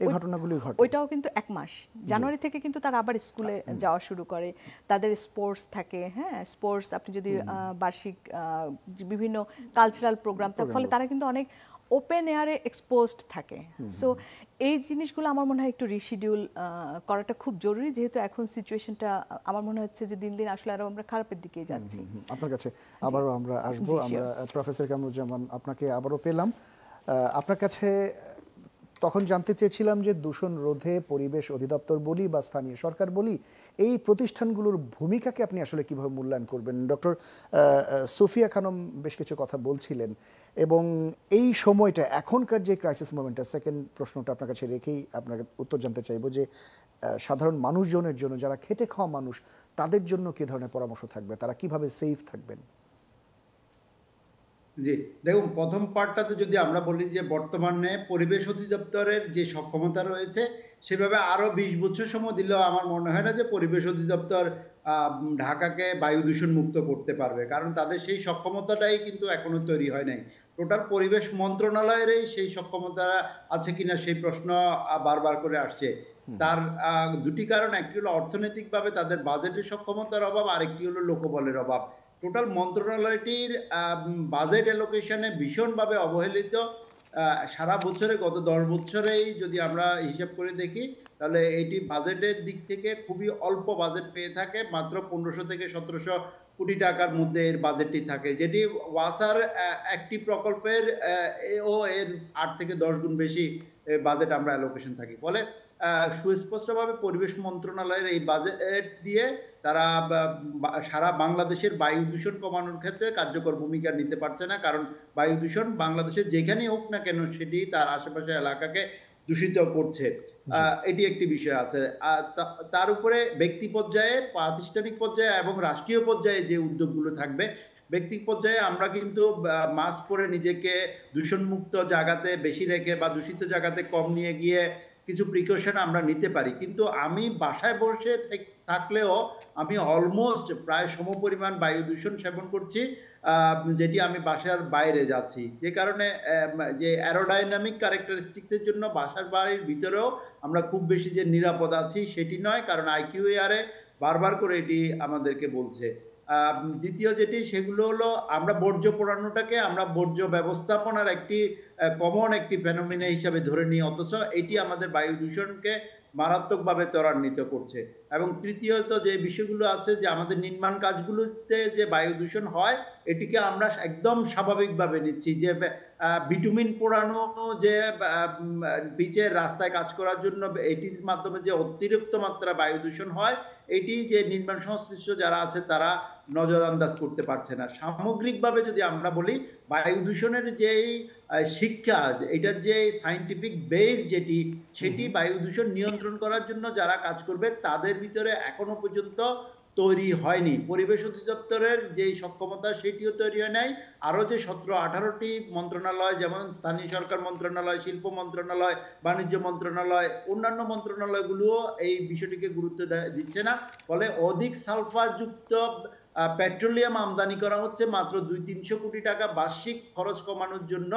এই ঘটনাগুলি ঘটে। ওইটাও কিন্তু এক মাস, জানুয়ারি থেকে কিন্তু তারা আবার স্কুলে যাওয়া শুরু করে, তাদের স্পোর্টস থাকে, হ্যাঁ স্পোর্টস, আপনি যদি বার্ষিক বিভিন্ন কালচারাল প্রোগ্রাম, তার ফলে তারা কিন্তু অনেক ওপেন এয়ারে এক্সপোজড থাকে। সো এই জিনিসগুলো আমার মনে হয় একটু রিশিডিউল করাটা খুব জরুরি, যেহেতু এখন সিচুয়েশনটা আমার মনে হচ্ছে যে দিন দিন আসলে আরো আমরা খারাপের দিকেই যাচ্ছি। আপনার কাছে আবারও আমরা আসবো, আমরা প্রফেসর কামরুজ্জামান আপনাকে আবারও পেলাম। আপনার কাছে তখন জানতে চেয়েছিলাম যে দূষণ রোধে পরিবেশ অধিদপ্তর বলি বা স্থানীয় সরকার বলি, এই প্রতিষ্ঠানগুলোর ভূমিকাকে আপনি আসলে কিভাবে মূল্যায়ন করবেন? ডক্টর সুফিয়া খানম বেশ কিছু কথা বলছিলেন, এবং এই সময়টা এখনকার যে ক্রাইসিস মোমেন্টটা, সেকেন্ড প্রশ্নটা আপনার কাছে রেখেই আপনাকে উত্তর জানতে চাইবো যে সাধারণ মানুষজনের জন্য, যারা খেটে খাওয়া মানুষ, তাদের জন্য কী ধরনের পরামর্শ থাকবে, তারা কিভাবে সেফ থাকবেন? জি, দেখুন প্রথম পার্টটাতে যদি আমরা বলি যে বর্তমানে পরিবেশ অধিদপ্তরের যে সক্ষমতা রয়েছে, সেভাবে আরও 20 বছর সময় দিলেও আমার মনে হয় না যে পরিবেশ অধিদপ্তর ঢাকাকে বায়ু দূষণ মুক্ত করতে পারবে, কারণ তাদের সেই সক্ষমতাটাই কিন্তু এখনো তৈরি হয় নাই। টোটাল পরিবেশ মন্ত্রণালয়েরই সেই সক্ষমতা আছে কিনা সেই প্রশ্ন বারবার করে আসছে। তার দুটি কারণ, একটি হলো অর্থনৈতিকভাবে তাদের বাজেটের সক্ষমতার অভাব, আরেকটি হলো লোকবলের অভাব। টোটাল মন্ত্রণালয়টির বাজেট অ্যালোকেশনে ভীষণভাবে অবহেলিত। সারা বছরে গত 10 বছরেই যদি আমরা হিসাব করে দেখি, তাহলে এটি বাজেটের দিক থেকে খুবই অল্প বাজেট পেয়ে থাকে, মাত্র 1500 থেকে 1700 কোটি টাকার মধ্যে এর বাজেটটি থাকে, যেটি ওয়াসার একটি প্রকল্পের এর 8 থেকে 10 গুণ বেশি বাজেট আমরা অ্যালোকেশন থাকি। ফলে সুস্পষ্টভাবে পরিবেশ মন্ত্রণালয়ের এই বাজেট দিয়ে তারা সারা বাংলাদেশের বায়ু দূষণ কমানোর ক্ষেত্রে কার্যকর ভূমিকা নিতে পারছে না, কারণ বায়ু দূষণ বাংলাদেশে যেখানেই হোক না কেন সেটি তার আশেপাশের এলাকাকে দূষিত করছে। এটি একটি বিষয় আছে। তার উপরে ব্যক্তি পর্যায়ে, প্রাতিষ্ঠানিক পর্যায়ে এবং রাষ্ট্রীয় পর্যায়ে যে উদ্যোগগুলো থাকবে, ব্যক্তি পর্যায়ে আমরা কিন্তু মাস্ক পরে নিজেকে দূষণমুক্ত জায়গাতে বেশি রেখে বা দূষিত জায়গাতে কম নিয়ে গিয়ে কিছু প্রিকশন আমরা নিতে পারি, কিন্তু আমি বাসায় বসে থাকলেও আমি অলমোস্ট প্রায় সমপরিমাণ বায়ু দূষণ সেবন করছি, যেটি আমি বাসার বাইরে যাচ্ছি, যে কারণে যে অ্যারোডাইনামিক ক্যারেক্টারিস্টিক্সের জন্য বাসার বাড়ির ভিতরেও আমরা খুব বেশি যে নিরাপদ আছি সেটি নয়, কারণ আইকিউএআরে বারবার করে এটি আমাদেরকে বলছে। দ্বিতীয় যেটি, সেগুলো হলো আমরা বর্জ্য পোড়ানোটাকে আমরা বর্জ্য ব্যবস্থাপনার একটি কমন একটি ফেনোমেনা হিসাবে ধরে নিই, অথচ এটি আমাদের বায়ু দূষণকে মারাত্মকভাবে ত্বরান্বিত করছে। এবং তৃতীয়ত যে বিষয়গুলো আছে, যে আমাদের নির্মাণ কাজগুলোতে যে বায়ু দূষণ হয় এটিকে আমরা একদম স্বাভাবিকভাবে নিচ্ছি, যে বিটুমিন পোড়ানো, যে পিচের রাস্তায় কাজ করার জন্য এটির মাধ্যমে যে অতিরিক্ত মাত্রা বায়ু দূষণ হয়, এটি যে নির্মাণ সংশ্লিষ্ট যারা আছে তারা নজর আন্দাজ করতে পারছে না। সামগ্রিকভাবে যদি আমরা বলি, বায়ু দূষণের যেই শিক্ষা, এটার যে সায়েন্টিফিক বেস যেটি, সেটি বায়ু দূষণ নিয়ন্ত্রণ করার জন্য যারা কাজ করবে তাদের ভিতরে এখনো পর্যন্ত তৈরি হয়নি। পরিবেশ অধিদপ্তরের যে সক্ষমতা সেটিও তৈরি হয় নাই। আরও যে 17-18টি মন্ত্রণালয়, যেমন স্থানীয় সরকার মন্ত্রণালয়, শিল্প মন্ত্রণালয়, বাণিজ্য মন্ত্রণালয়, অন্যান্য মন্ত্রণালয়গুলোও এই বিষয়টিকে গুরুত্ব দিচ্ছে না। ফলে অধিক সালফারযুক্ত পেট্রোলিয়াম আমদানি করা হচ্ছে মাত্র 200-300 কোটি টাকা বার্ষিক খরচ কমানোর জন্য,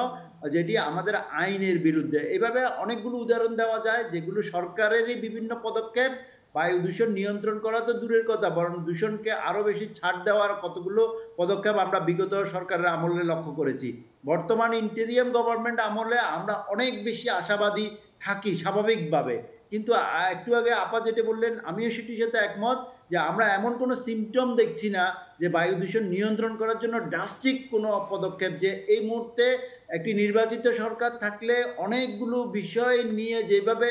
যেটি আমাদের আইনের বিরুদ্ধে। এভাবে অনেকগুলো উদাহরণ দেওয়া যায়, যেগুলো সরকারেরই বিভিন্ন পদক্ষেপ। বায়ু দূষণ নিয়ন্ত্রণ করা তো দূরের কথা, বরং দূষণকে আরো বেশি ছাড় দেওয়ার কতগুলো পদক্ষেপ আমরা বিগত সরকারের আমলে লক্ষ্য করেছি। বর্তমান ইন্টেরিয়াম গভর্নমেন্ট আমলে আমরা অনেক বেশি আশাবাদী থাকি স্বাভাবিকভাবে, কিন্তু একটু আগে আপা যেটা বললেন আমিও সেটির সাথে একমত, যে আমরা এমন কোনো সিমটম দেখছি না যে বায়ু দূষণ নিয়ন্ত্রণ করার জন্য ড্রাস্টিক কোনো পদক্ষেপ, যে এই মুহূর্তে একটি নির্বাচিত সরকার থাকলে অনেকগুলো বিষয় নিয়ে যেভাবে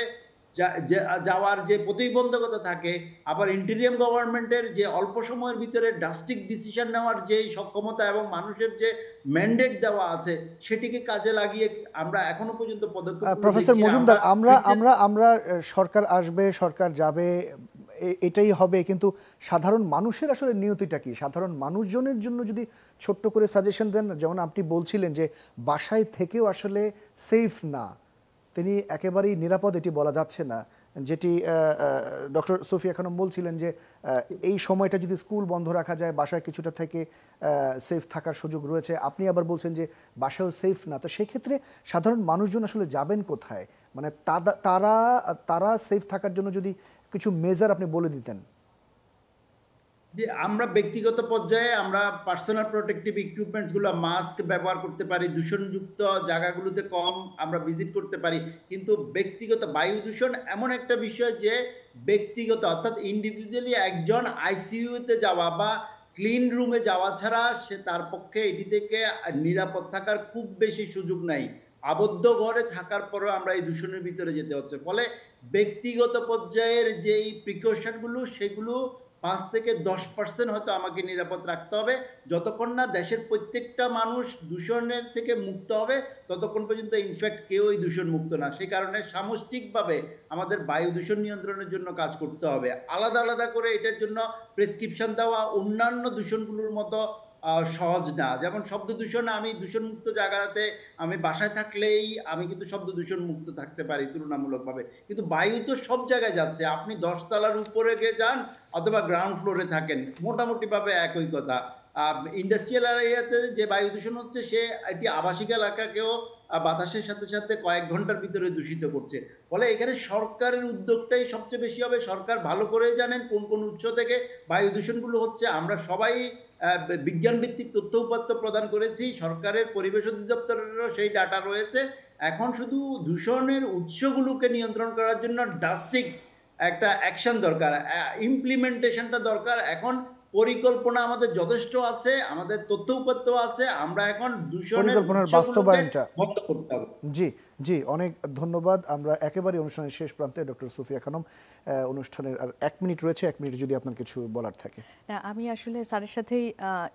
যাওয়ার যে প্রতিবন্ধকতা থাকে, আবার ইন্টেরিয়াম গভর্নমেন্টের যে অল্প সময়ের ভিতরে ড্রাস্টিক ডিসিশন নেওয়ার যে সক্ষমতা এবং মানুষের যে ম্যান্ডেট দেওয়া আছে সেটিকে কাজে লাগিয়ে আমরা এখনো পর্যন্ত পদক্ষেপ। প্রফেসর মজুমদার, আমরা সরকার আসবে, সরকার যাবে, এটাই হবে, কিন্তু সাধারণ মানুষের আসলে নিয়তিটা কি? সাধারণ মানুষজনের জন্য যদি ছোট্ট করে সাজেশন দেন, যেমন আপনি বলছিলেন যে বাসায় থেকেও আসলে সেফ না, তিনি একেবারেই নিরাপদ এটি বলা যাচ্ছে না, যেটি ডক্টর সোফিয়া খানম বলছিলেন যে এই সময়টা যদি স্কুল বন্ধ রাখা যায়, বাসায় কিছুটা থেকে সেফ থাকার সুযোগ রয়েছে। আপনি আবার বলছেন যে বাসায়ও সেফ না, তো সেক্ষেত্রে সাধারণ মানুষজন আসলে যাবেন কোথায়? মানে তারা সেফ থাকার জন্য যদি কিছু মেজার আপনি বলে দিতেন। যে আমরা ব্যক্তিগত পর্যায়ে আমরা পার্সোনাল প্রোটেক্টিভ ইকুইপমেন্টসগুলো, মাস্ক ব্যবহার করতে পারি, দূষণযুক্ত জায়গাগুলোতে কম আমরা ভিজিট করতে পারি, কিন্তু ব্যক্তিগত বায়ু দূষণ এমন একটা বিষয় যে ব্যক্তিগত, অর্থাৎ ইন্ডিভিজুয়ালি একজন আইসিইউতে যাওয়া বা ক্লিন রুমে যাওয়া ছাড়া সে তার পক্ষে এটি থেকে নিরাপদ থাকার খুব বেশি সুযোগ নাই। আবদ্ধ ঘরে থাকার পরেও আমরা এই দূষণের ভিতরে যেতে হচ্ছে। ফলে ব্যক্তিগত পর্যায়ের যেই প্রিকশনগুলো, সেগুলো 5 থেকে 10% হয়তো আমাকে নিরাপদ রাখতে হবে। যতক্ষণ না দেশের প্রত্যেকটা মানুষ দূষণের থেকে মুক্ত হবে, ততক্ষণ পর্যন্ত ইনফ্যাক্ট কেউই দূষণ মুক্ত না। সেই কারণে সামষ্টিকভাবে আমাদের বায়ু দূষণ নিয়ন্ত্রণের জন্য কাজ করতে হবে। আলাদা আলাদা করে এটার জন্য প্রেসক্রিপশন দেওয়া অন্যান্য দূষণগুলোর মতো সহজ না। যেমন শব্দ দূষণ, আমি দূষণমুক্ত জায়গাতে আমি বাসায় থাকলেই আমি কিন্তু শব্দ দূষণ মুক্ত থাকতে পারি তুলনামূলকভাবে, কিন্তু বায়ু তো সব জায়গায় যাচ্ছে। আপনি 10 তলার উপরে গিয়ে যান অথবা গ্রাউন্ড ফ্লোরে থাকেন, মোটামুটিভাবে একই কথা। ইন্ডাস্ট্রিয়াল এরিয়াতে যে বায়ু দূষণ হচ্ছে, সে একটি আবাসিক এলাকাকেও বাতাসের সাথে সাথে কয়েক ঘন্টার ভিতরে দূষিত করছে। ফলে এখানে সরকারের উদ্যোগটাই সবচেয়ে বেশি হবে। সরকার ভালো করে জানেন কোন কোন উৎস থেকে বায়ু দূষণগুলো হচ্ছে। আমরা সবাই বিজ্ঞানভিত্তিক তথ্য উপাত্ত প্রদান করেছি, সরকারের পরিবেশ অধিদপ্তরেরও সেই ডাটা রয়েছে। এখন শুধু দূষণের উৎসগুলোকে নিয়ন্ত্রণ করার জন্য ড্রাস্টিক একটা অ্যাকশন দরকার, ইমপ্লিমেন্টেশনটা দরকার। এখন পরিকল্পনা আমাদের যথেষ্ট আছে, আমাদের তথ্য উপাত্ত আছে, আমরা এখন দূষণের পরিকল্পনার উৎসগুলোকে বাস্তবায়নটা বন্ধ করতে হবে। জি জি, অনেক ধন্যবাদ। আমরা একেবারে অনুষ্ঠানের শেষ প্রান্তে, ডক্টর সুফিয়া খানম, অনুষ্ঠানের আর 1 মিনিট রয়েছে, 1 মিনিট যদি আপনার কিছু বলার থাকে। আমি আসলে স্যারের সাথেই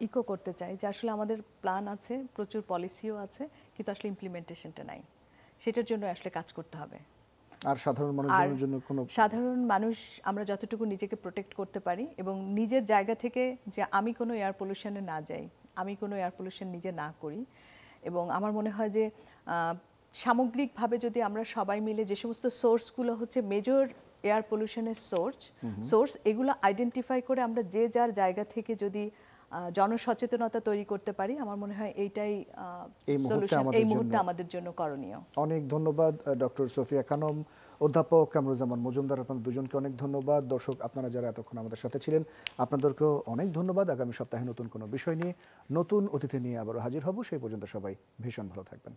ইকো করতে চাই যে আসলে আমাদের প্ল্যান আছে, প্রচুর পলিসিও আছে, কিন্তু আসলে ইমপ্লিমেন্টেশনটা নাই। সেটার জন্য আসলে কাজ করতে হবে। আর সাধারণ মানুষজনের জন্য কোনো সাধারণ মানুষ আমরা যতটুকু নিজেকে প্রোটেক্ট করতে পারি এবং নিজের জায়গা থেকে যে আমি কোনো এয়ার পলিউশনে না যাই, আমি কোনো এয়ার পলিউশন নিজে না করি, এবং আমার মনে হয় যে সামগ্রিকভাবে যদি আমরা সবাই মিলে যে সমস্ত সোর্সগুলো হচ্ছে মেজর এয়ার পলিউশনের সোর্স এগুলো আইডেন্টিফাই করে আমরা যে যার জায়গা থেকে যদি জনসচেতনতা তৈরি করতে পারি, আমার মনে হয় এইটাই সলিউশন এই মুহূর্তে আমাদের জন্য করণীয়। অনেক ধন্যবাদ ডক্টর সুফিয়া খানম, অধ্যাপক কামরুজ্জামান মজুমদার, আপনাদের দুজনকে অনেক ধন্যবাদ। দর্শক আপনারা যারা এতক্ষণ আমাদের সাথে ছিলেন, আপনাদেরকেও অনেক ধন্যবাদ। আগামী সপ্তাহে নতুন কোনো বিষয় নিয়ে, নতুন অতিথি নিয়ে আবারও হাজির হব। সেই পর্যন্ত সবাই ভীষণ ভালো থাকবেন।